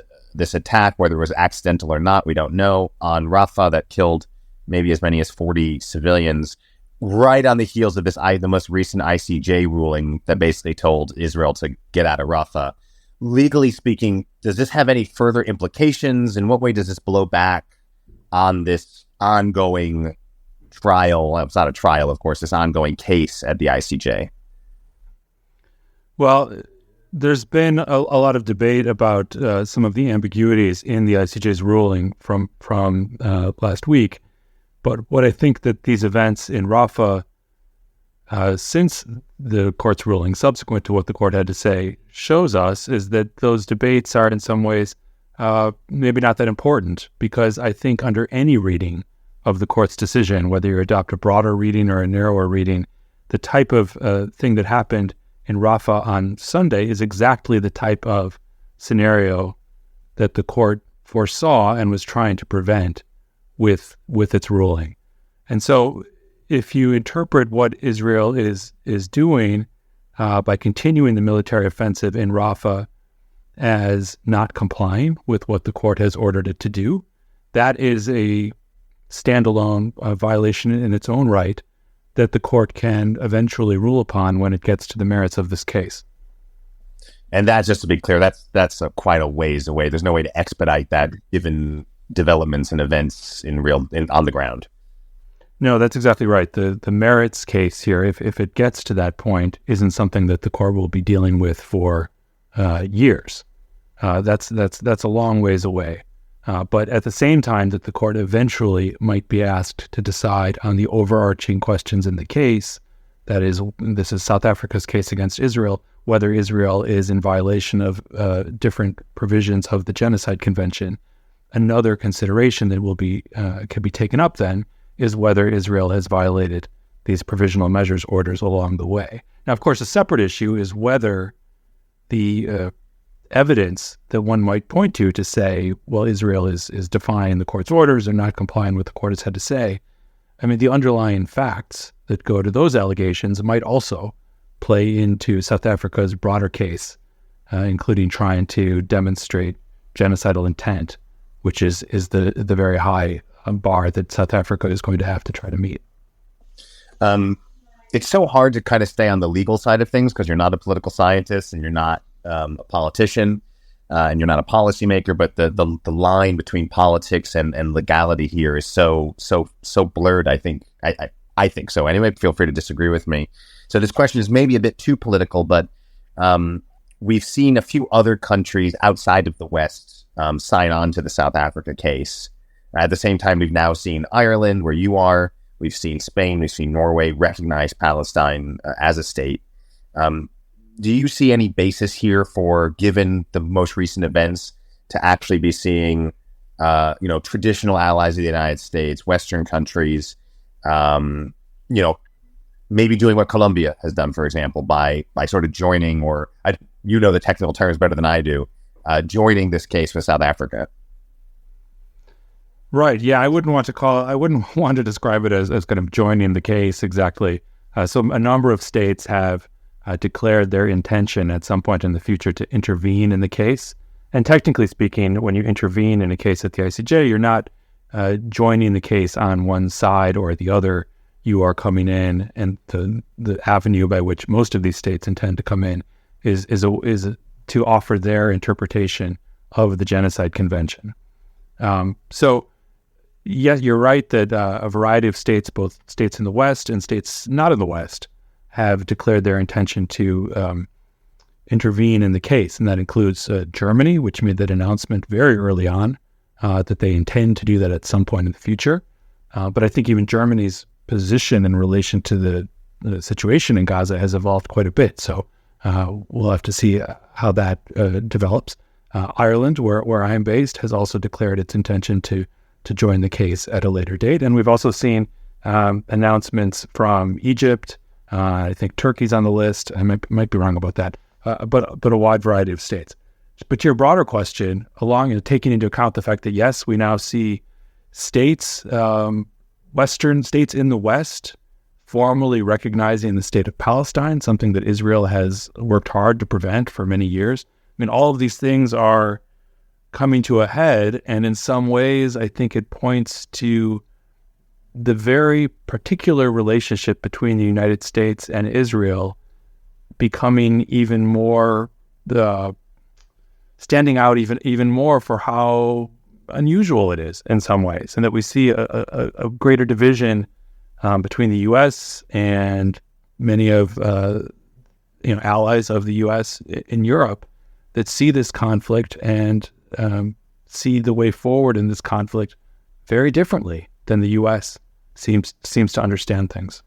S1: attack, whether it was accidental or not, we don't know, on Rafah that killed maybe as many as 40 civilians, right on the heels of the most recent ICJ ruling that basically told Israel to get out of Rafah. Legally speaking, does this have any further implications? In what way does this blow back on this ongoing trial? Well, it's not a trial, of course, this ongoing case at the ICJ.
S4: Well, there's been a lot of debate about some of the ambiguities in the ICJ's ruling from last week. But what I think that these events in Rafah, since the court's ruling, subsequent to what the court had to say, shows us is that those debates are in some ways maybe not that important, because I think under any reading of the court's decision, whether you adopt a broader reading or a narrower reading, the type of thing that happened in Rafah on Sunday is exactly the type of scenario that the court foresaw and was trying to prevent with its ruling. And so if you interpret what Israel is doing by continuing the military offensive in Rafah as not complying with what the court has ordered it to do, that is a standalone violation in its own right that the court can eventually rule upon when it gets to the merits of this case.
S1: And that's, just to be clear, that's quite a ways away. There's no way to expedite that given developments and events on the ground.
S4: No, that's exactly right. The merits case here, if it gets to that point, isn't something that the court will be dealing with for years. That's a long ways away. But at the same time that the court eventually might be asked to decide on the overarching questions in the case, that is, this is South Africa's case against Israel, whether Israel is in violation of different provisions of the Genocide Convention. Another consideration that could be taken up then is whether Israel has violated these provisional measures orders along the way. Now, of course, a separate issue is whether the evidence that one might point to say, well, Israel is defying the court's orders or not complying with what the court has had to say. I mean, the underlying facts that go to those allegations might also play into South Africa's broader case, including trying to demonstrate genocidal intent, which is the very high bar that South Africa is going to have to try to meet.
S1: It's so hard to kind of stay on the legal side of things because you're not a political scientist and you're not a politician and you're not a policymaker, but the line between politics and legality here is so blurred. I think so. Anyway, feel free to disagree with me. So this question is maybe a bit too political, but we've seen a few other countries outside of the West sign on to the South Africa case. At the same time, we've now seen Ireland, where you are. We've seen Spain. We've seen Norway recognize Palestine as a state. Do you see any basis here for, given the most recent events, to actually be seeing, traditional allies of the United States, Western countries, maybe doing what Colombia has done, for example, by sort of joining, the technical terms better than I do, joining this case with South Africa?
S4: Right. Yeah, I wouldn't want to describe it as kind of joining the case exactly. So a number of states have declared their intention at some point in the future to intervene in the case. And technically speaking, when you intervene in a case at the ICJ, you're not joining the case on one side or the other. You are coming in, and the avenue by which most of these states intend to come in is to offer their interpretation of the Genocide Convention. So, yes, you're right that a variety of states, both states in the West and states not in the West, have declared their intention to intervene in the case. And that includes Germany, which made that announcement very early on, that they intend to do that at some point in the future. But I think even Germany's position in relation to the situation in Gaza has evolved quite a bit. So we'll have to see how that develops. Ireland, where I am based, has also declared its intention to join the case at a later date. And we've also seen announcements from Egypt. I think Turkey's on the list. I might be wrong about that, but a wide variety of states. But to your broader question, taking into account the fact that, yes, we now see states, Western states in the West, formally recognizing the state of Palestine, something that Israel has worked hard to prevent for many years. I mean, all of these things are coming to a head, and in some ways, I think it points to the very particular relationship between the United States and Israel becoming even more, standing out even more for how unusual it is in some ways, and that we see a greater division between the U.S. and many of allies of the U.S. in Europe that see this conflict and see the way forward in this conflict very differently than the U.S. seems to understand things.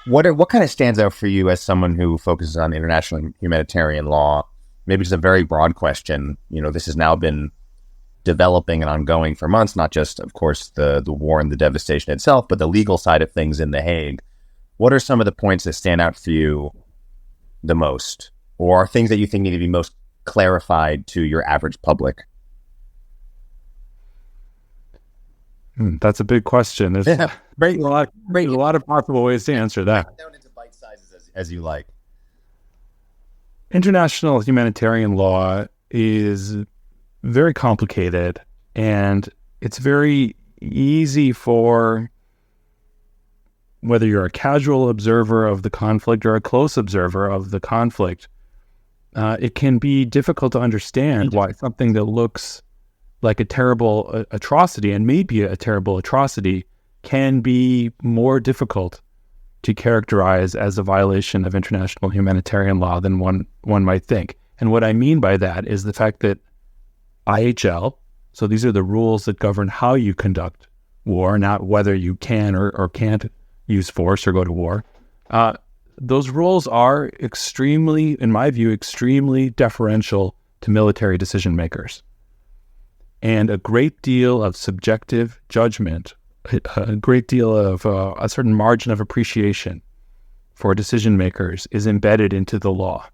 S1: What kind of stands out for you as someone who focuses on international humanitarian law? Maybe just a very broad question. This has now been developing and ongoing for months, not just, of course, the war and the devastation itself, but the legal side of things in The Hague. What are some of the points that stand out for you the most, or are things that you think need to be most clarified to your average public?
S4: That's a big question. There's a lot of possible ways to answer that.
S1: Down into bite sizes as you like.
S4: International humanitarian law is very complicated And it's very easy for, whether you're a casual observer of the conflict or a close observer of the conflict, it can be difficult to understand why something that looks like a terrible atrocity, and maybe a terrible atrocity, can be more difficult to characterize as a violation of international humanitarian law than one might think. And what I mean by that is the fact that IHL, so these are the rules that govern how you conduct war, not whether you can or can't use force or go to war. Those rules are extremely, in my view, extremely deferential to military decision makers. And a great deal of subjective judgment, a great deal of a certain margin of appreciation for decision makers is embedded into the law.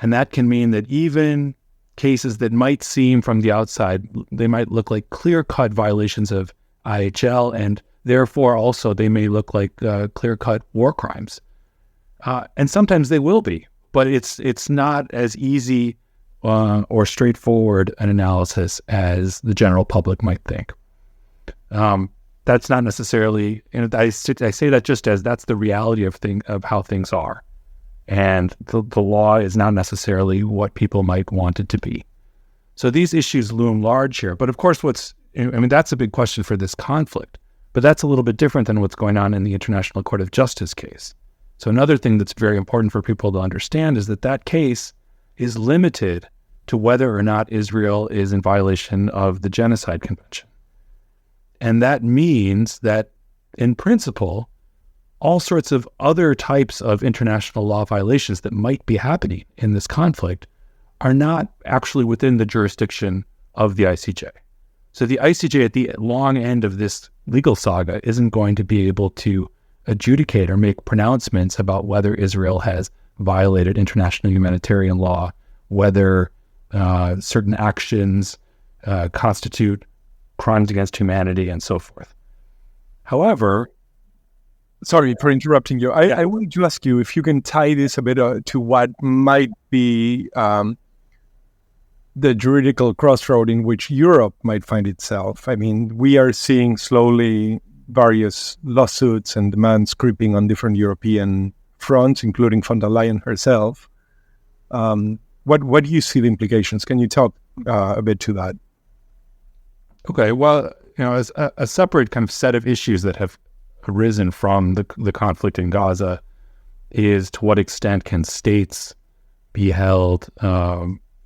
S4: And that can mean that even cases that might seem from the outside, they might look like clear-cut violations of IHL, and therefore also they may look like clear-cut war crimes. And sometimes they will be, but it's not as easy or straightforward an analysis as the general public might think. That's not necessarily, I say that just as that's the reality of how things are. And the law is not necessarily what people might want it to be. So these issues loom large here. But of course, that's a big question for this conflict. But that's a little bit different than what's going on in the International Court of Justice case. So another thing that's very important for people to understand is that case is limited to whether or not Israel is in violation of the Genocide Convention. And that means that, in principle, all sorts of other types of international law violations that might be happening in this conflict are not actually within the jurisdiction of the ICJ. So the ICJ at the long end of this legal saga isn't going to be able to adjudicate or make pronouncements about whether Israel has violated international humanitarian law, whether certain actions constitute crimes against humanity, and so forth. However,
S2: sorry for interrupting you. I wanted to ask you if you can tie this a bit to what might be the juridical crossroad in which Europe might find itself. I mean, we are seeing slowly various lawsuits and demands creeping on different European fronts, including von der Leyen herself. What do you see the implications? Can you talk a bit to that?
S4: Okay, well, as a separate kind of set of issues that have arisen from the conflict in Gaza is to what extent can states be held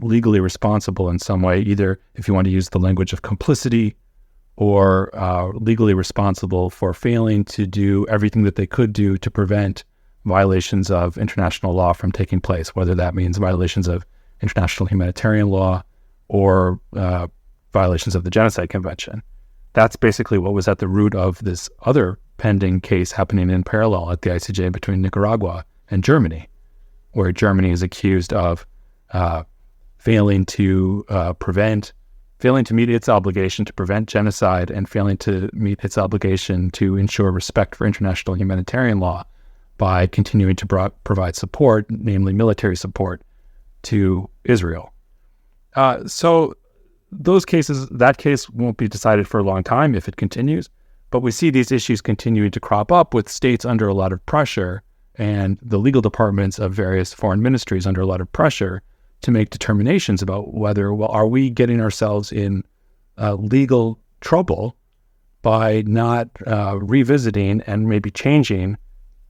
S4: legally responsible in some way, either if you want to use the language of complicity or legally responsible for failing to do everything that they could do to prevent violations of international law from taking place, whether that means violations of international humanitarian law or violations of the Genocide Convention. That's basically what was at the root of this other pending case happening in parallel at the ICJ between Nicaragua and Germany, where Germany is accused of failing to meet its obligation to prevent genocide and failing to meet its obligation to ensure respect for international humanitarian law by continuing to provide support, namely military support, to Israel. So that case won't be decided for a long time if it continues, but we see these issues continuing to crop up with states under a lot of pressure and the legal departments of various foreign ministries under a lot of pressure to make determinations about whether, are we getting ourselves in legal trouble by not revisiting and maybe changing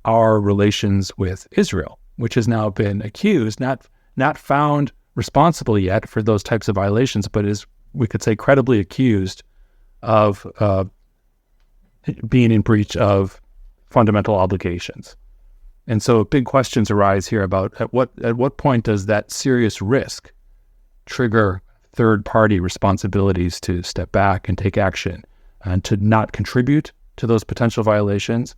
S4: our relations with Israel, which has now been accused, not found responsible yet for those types of violations, but is, we could say, credibly accused of being in breach of fundamental obligations. And so big questions arise here about at what point does that serious risk trigger third-party responsibilities to step back and take action and to not contribute to those potential violations,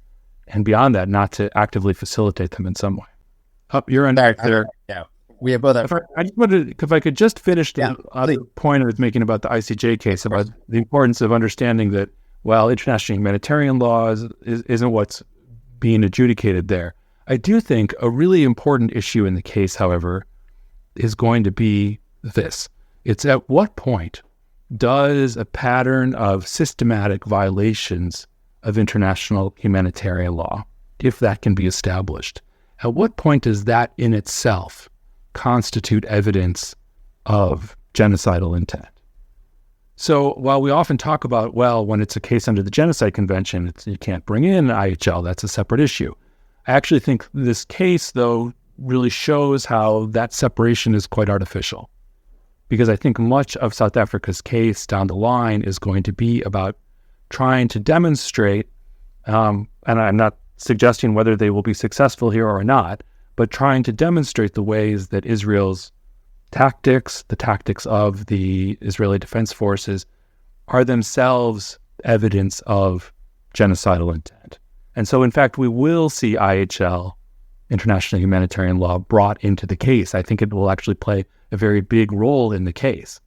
S4: and beyond that, not to actively facilitate them in some way. You're on there.
S1: Yeah. We have both.
S4: I just wanted, if I could just finish the point I was making about the ICJ case, about the importance of understanding that, while international humanitarian law isn't what's being adjudicated there, I do think a really important issue in the case, however, is going to be this. It's at what point does a pattern of systematic violations of international humanitarian law, if that can be established, at what point does that in itself constitute evidence of genocidal intent? So while we often talk about, well, when it's a case under the Genocide Convention, you can't bring in IHL, that's a separate issue. I actually think this case, though, really shows how that separation is quite artificial. Because I think much of South Africa's case down the line is going to be about trying to demonstrate, and I'm not suggesting whether they will be successful here or not, but trying to demonstrate the ways that Israel's tactics, the tactics of the Israeli Defense Forces, are themselves evidence of genocidal intent. And so, in fact, we will see IHL, international humanitarian law, brought into the case. I think it will actually play a very big role in the case.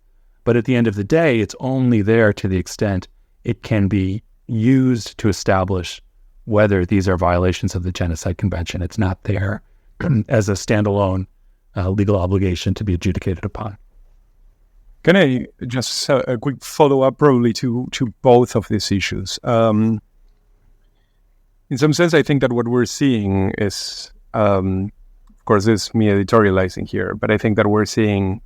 S4: But at the end of the day, it's only there to the extent it can be used to establish whether these are violations of the Genocide Convention. It's not there as a standalone legal obligation to be adjudicated upon.
S2: Can I just a quick follow-up probably to both of these issues? In some sense, I think that what we're seeing is, of course, this is me editorializing here, but I think that we're seeing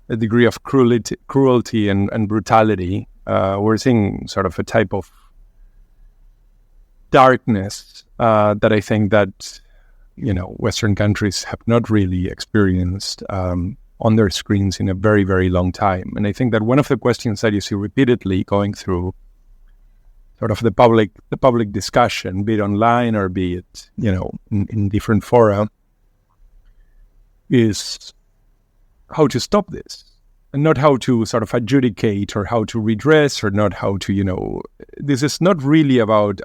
S2: a degree of cruelty and brutality. We're seeing sort of a type of darkness that I think that, Western countries have not really experienced on their screens in a very, very long time. And I think that one of the questions that you see repeatedly going through sort of the public discussion, be it online or be it, in different fora, is how to stop this. And not how to sort of adjudicate or how to redress or not how to, this is not really about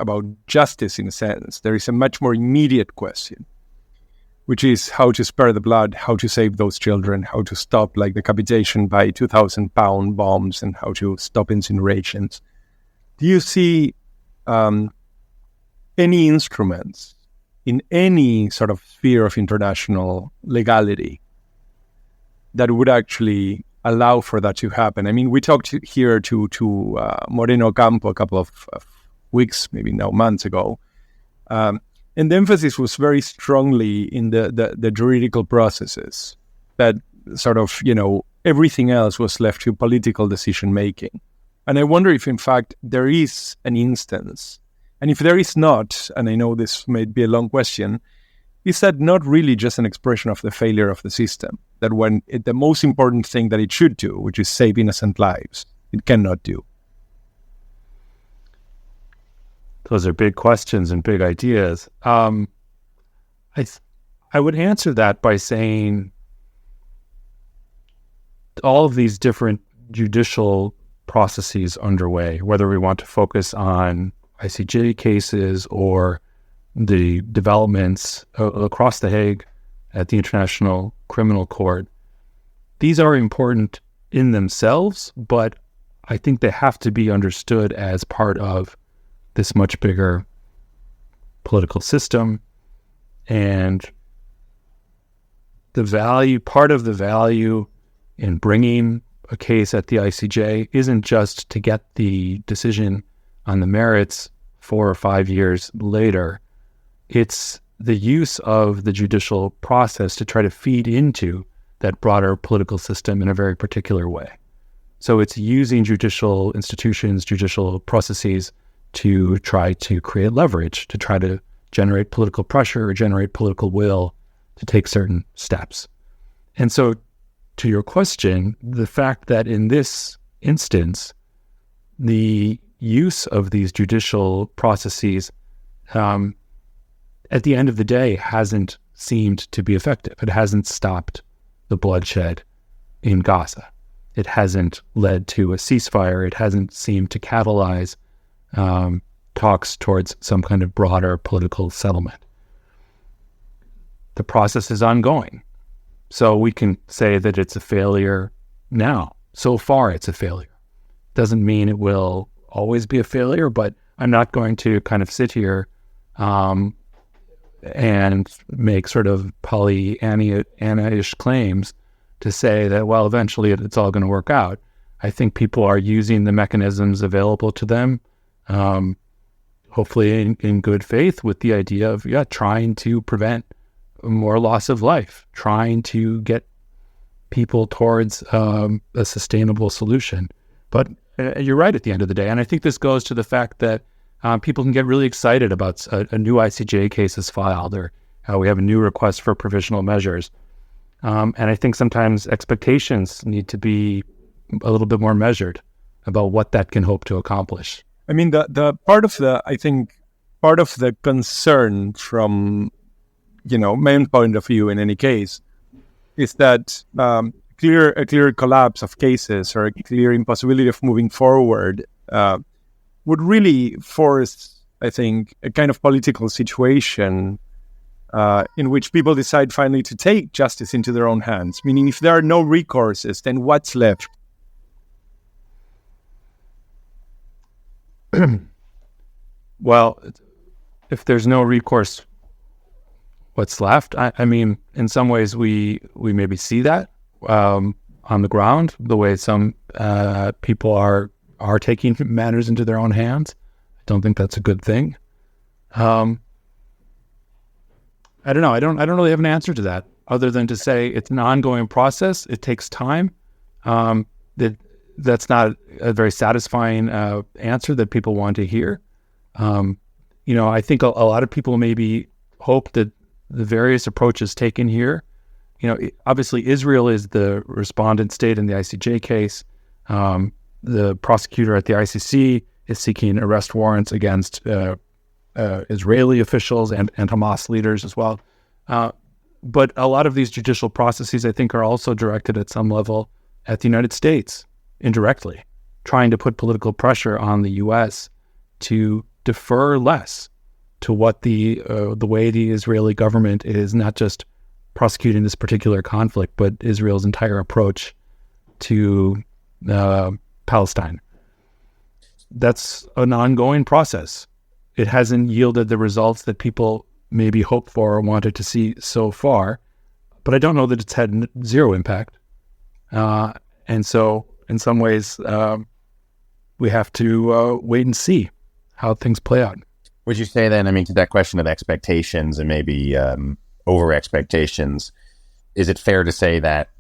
S2: justice in a sense. There is a much more immediate question, which is how to spare the blood, how to save those children, how to stop like decapitation by 2,000-pound bombs and how to stop incinerations. Do you see any instruments in any sort of sphere of international legality that would actually allow for that to happen? I mean, we talked here to Moreno Campo a couple of weeks, maybe now months ago, and the emphasis was very strongly in the juridical processes, that sort of, everything else was left to political decision-making. And I wonder if, in fact, there is an instance, and if there is not, and I know this may be a long question, is that not really just an expression of the failure of the system? That when the most important thing that it should do, which is save innocent lives, it cannot do?
S4: Those are big questions and big ideas. I would answer that by saying all of these different judicial processes underway, whether we want to focus on ICJ cases or the developments across The Hague at the International Criminal Court, these are important in themselves, but I think they have to be understood as part of this much bigger political system. And part of the value in bringing a case at the ICJ isn't just to get the decision on the merits 4 or 5 years later. It's the use of the judicial process to try to feed into that broader political system in a very particular way. So it's using judicial institutions, judicial processes to try to create leverage, to try to generate political pressure or generate political will to take certain steps. And so to your question, the fact that in this instance, the use of these judicial processes at the end of the day hasn't seemed to be effective. It hasn't stopped the bloodshed in Gaza. It hasn't led to a ceasefire. It hasn't seemed to catalyze talks towards some kind of broader political settlement. The process is ongoing. So we can say that it's a failure now. So far, it's a failure. Doesn't mean it will always be a failure, but I'm not going to kind of sit here and make sort of Pollyanna-ish claims to say that, well, eventually it's all going to work out. I think people are using the mechanisms available to them, hopefully in good faith, with the idea of trying to prevent more loss of life, trying to get people towards a sustainable solution. But you're right at the end of the day. And I think this goes to the fact that people can get really excited about a new ICJ case is filed, or we have a new request for provisional measures. And I think sometimes expectations need to be a little bit more measured about what that can hope to accomplish.
S2: I mean, the part of the concern from, my own point of view in any case, is that a clear collapse of cases or a clear impossibility of moving forward would really force, I think, a kind of political situation in which people decide finally to take justice into their own hands. Meaning, if there are no recourses, then what's left?
S4: Well, if there's no recourse, what's left? I mean, in some ways, we maybe see that on the ground, the way some people are taking matters into their own hands. I don't think that's a good thing. I don't know. I don't really have an answer to that, other than to say it's an ongoing process. It takes time. That's not a very satisfying answer that people want to hear. I think a lot of people maybe hope that the various approaches taken here, obviously Israel is the respondent state in the ICJ case. The prosecutor at the ICC is seeking arrest warrants against Israeli officials and Hamas leaders as well. But a lot of these judicial processes, I think, are also directed at some level at the United States, indirectly, trying to put political pressure on the U.S. to defer less to what the way the Israeli government is not just prosecuting this particular conflict, but Israel's entire approach to Palestine. That's an ongoing process. It hasn't yielded the results that people maybe hoped for or wanted to see so far, but I don't know that it's had zero impact. And so, in some ways, we have to wait and see how things play out.
S1: Would you say then, to that question of expectations and maybe over expectations, is it fair to say that,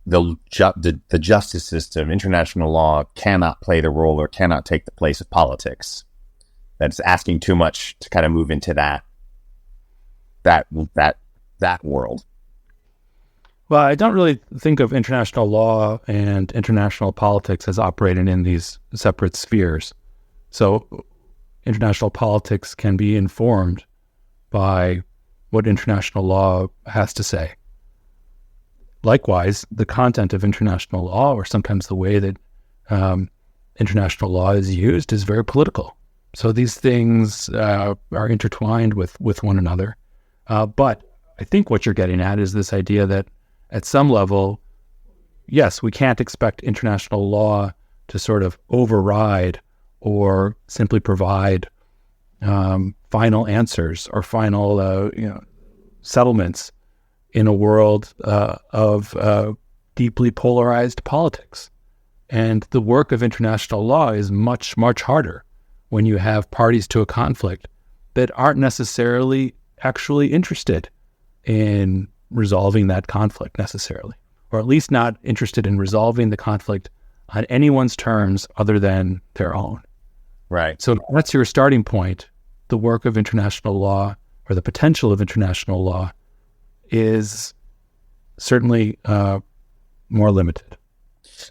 S1: the justice system, international law, cannot play the role or cannot take the place of politics? That's asking too much to kind of move into that world.
S4: Well, I don't really think of international law and international politics as operating in these separate spheres. So international politics can be informed by what international law has to say. Likewise, the content of international law, or sometimes the way that international law is used, is very political. So these things are intertwined with one another. But I think what you're getting at is this idea that at some level, yes, we can't expect international law to sort of override or simply provide final answers or final settlements in a world of deeply polarized politics. And the work of international law is much, much harder when you have parties to a conflict that aren't necessarily actually interested in resolving that conflict necessarily, or at least not interested in resolving the conflict on anyone's terms other than their own.
S1: Right.
S4: So that's your starting point. The work of international law, or the potential of international law, is certainly more limited.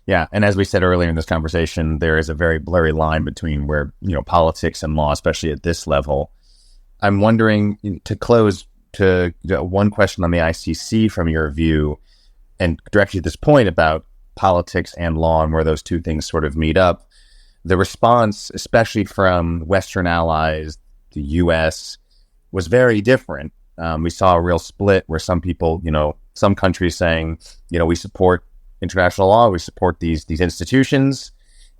S1: Yeah, and as we said earlier in this conversation, there is a very blurry line between where, politics and law, especially at this level. I'm wondering, to close, to one question on the ICC from your view, and directly at this point about politics and law and where those two things sort of meet up. The response, especially from Western allies, the U.S., was very different. We saw a real split where some people, some countries saying, we support international law, we support these institutions,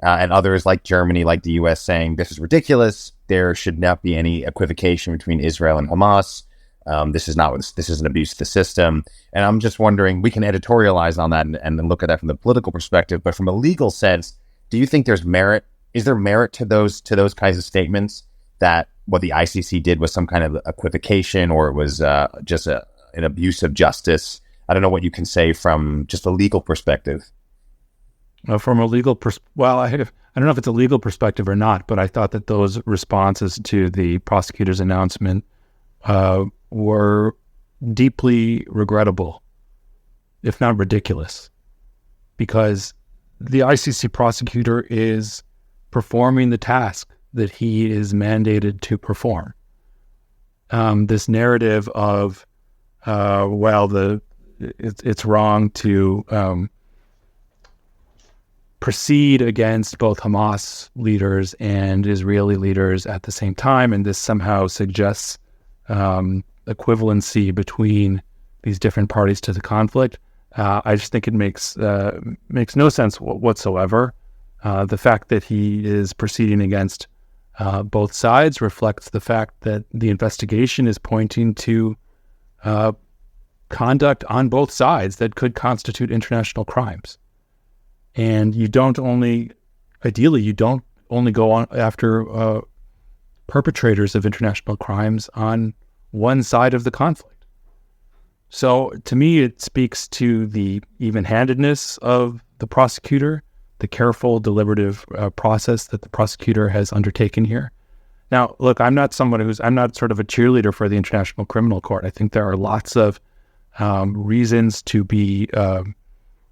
S1: and others like Germany, like the U.S., saying this is ridiculous. There should not be any equivocation between Israel and Hamas. This is an abuse of the system. And I'm just wondering, we can editorialize on that and then look at that from the political perspective, but from a legal sense, do you think there's merit? Is there merit to those kinds of statements, that what the ICC did was some kind of equivocation, or it was just an abuse of justice? I don't know what you can say from just a legal perspective.
S4: From a legal I don't know if it's a legal perspective or not, but I thought that those responses to the prosecutor's announcement were deeply regrettable, if not ridiculous, because the ICC prosecutor is performing the task that he is mandated to perform. This narrative of, it's wrong to proceed against both Hamas leaders and Israeli leaders at the same time, and this somehow suggests equivalency between these different parties to the conflict. I just think it makes no sense whatsoever. The fact that he is proceeding against both sides reflects the fact that the investigation is pointing to conduct on both sides that could constitute international crimes. And you don't only go on after perpetrators of international crimes on one side of the conflict. So to me, it speaks to the even-handedness of the prosecutor, the careful, deliberative process that the prosecutor has undertaken here. Now, look, I'm not sort of a cheerleader for the International Criminal Court. I think there are lots of reasons to be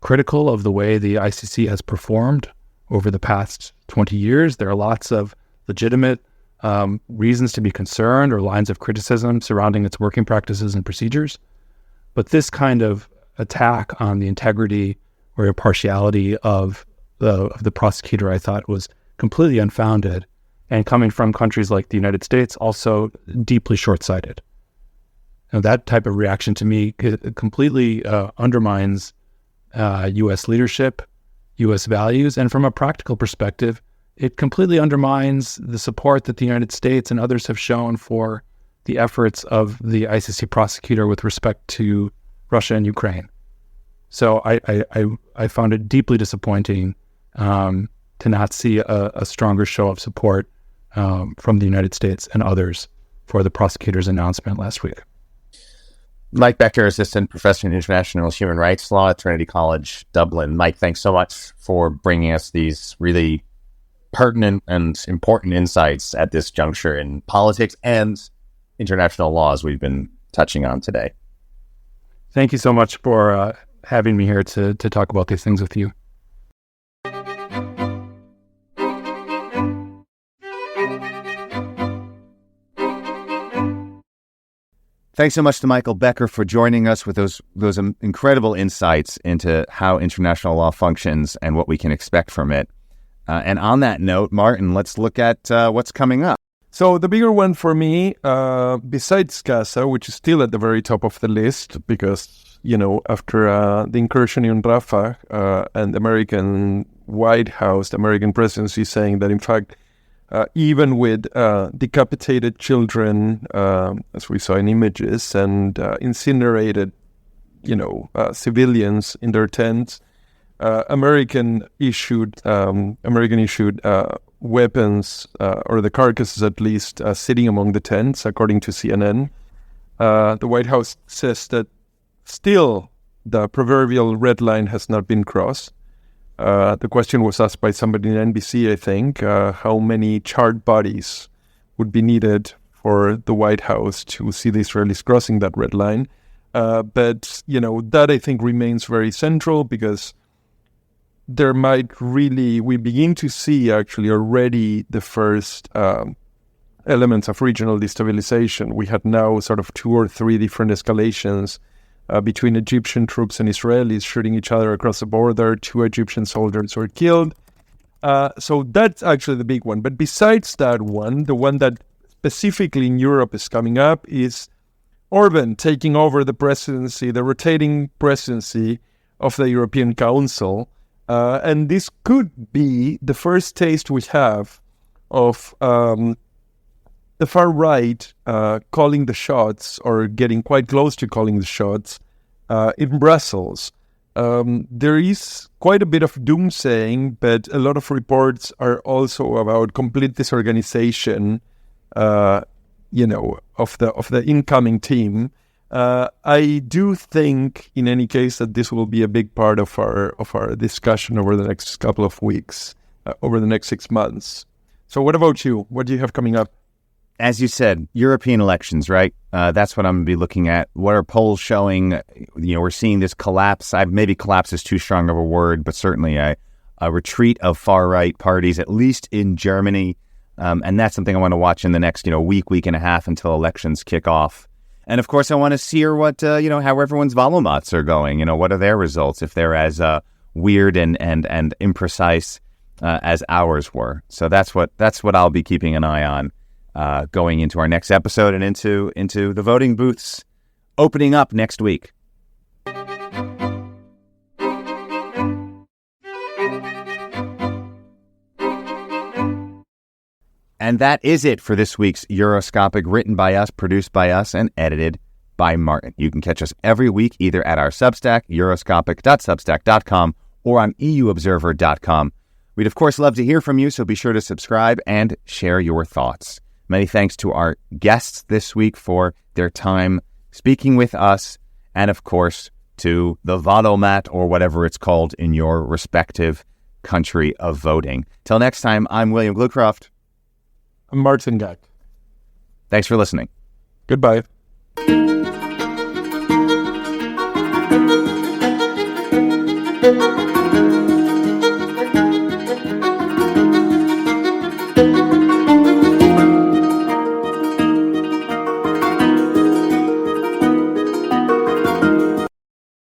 S4: critical of the way the ICC has performed over the past 20 years. There are lots of legitimate reasons to be concerned or lines of criticism surrounding its working practices and procedures. But this kind of attack on the integrity or impartiality of the prosecutor, I thought, was completely unfounded, and coming from countries like the United States, also deeply short-sighted. Now, that type of reaction to me completely undermines U.S. leadership, U.S. values, and from a practical perspective, it completely undermines the support that the United States and others have shown for the efforts of the ICC prosecutor with respect to Russia and Ukraine. So I found it deeply disappointing to not see a stronger show of support from the United States and others for the prosecutor's announcement last week.
S1: Mike Becker, Assistant Professor in International Human Rights Law at Trinity College, Dublin. Mike, thanks so much for bringing us these really pertinent and important insights at this juncture in politics and international law, as we've been touching on today.
S4: Thank you so much for having me here to talk about these things with you.
S1: Thanks so much to Michael Becker for joining us with those incredible insights into how international law functions and what we can expect from it. And on that note, Martin, let's look at what's coming up.
S2: So the bigger one for me, besides Gaza, which is still at the very top of the list, because, after the incursion in Rafah and the American White House, the American presidency saying that, in fact, even with decapitated children, as we saw in images, and incinerated, civilians in their tents, American issued weapons, or the carcasses at least, sitting among the tents, according to CNN. The White House says that still the proverbial red line has not been crossed. The question was asked by somebody in NBC, I think, how many charred bodies would be needed for the White House to see the Israelis crossing that red line. But, that I think remains very central, because we begin to see actually already the first elements of regional destabilization. We had now sort of 2 or 3 different escalations between Egyptian troops and Israelis shooting each other across the border. 2 Egyptian soldiers were killed. So that's actually the big one. But besides that one, the one that specifically in Europe is coming up is Orban taking over the presidency, the rotating presidency of the European Council. And this could be the first taste we have of the far right calling the shots or getting quite close to calling the shots in Brussels. There is quite a bit of doomsaying, but a lot of reports are also about complete disorganization, of the incoming team. I do think, in any case, that this will be a big part of our discussion over the next couple of weeks, over the next 6 months. So, what about you? What do you have coming up?
S1: As you said, European elections, right? That's what I'm going to be looking at. What are polls showing? We're seeing this collapse. Maybe collapse is too strong of a word, but certainly a retreat of far-right parties, at least in Germany. And that's something I want to watch in the next, week and a half until elections kick off. And of course, I want to hear what, how everyone's Wahlmats are going. What are their results, if they're as weird and imprecise as ours were. So that's what I'll be keeping an eye on. Going into our next episode and into the voting booths opening up next week. And that is it for this week's Euroscopic, written by us, produced by us, and edited by Martin. You can catch us every week either at our Substack, euroscopic.substack.com, or on euobserver.com. We'd, of course, love to hear from you, so be sure to subscribe and share your thoughts. Many thanks to our guests this week for their time speaking with us, and of course to the Wahlmat, or whatever it's called in your respective country of voting. Till next time, I'm William Glucroft.
S2: I'm Martin Gack.
S1: Thanks for listening.
S2: Goodbye.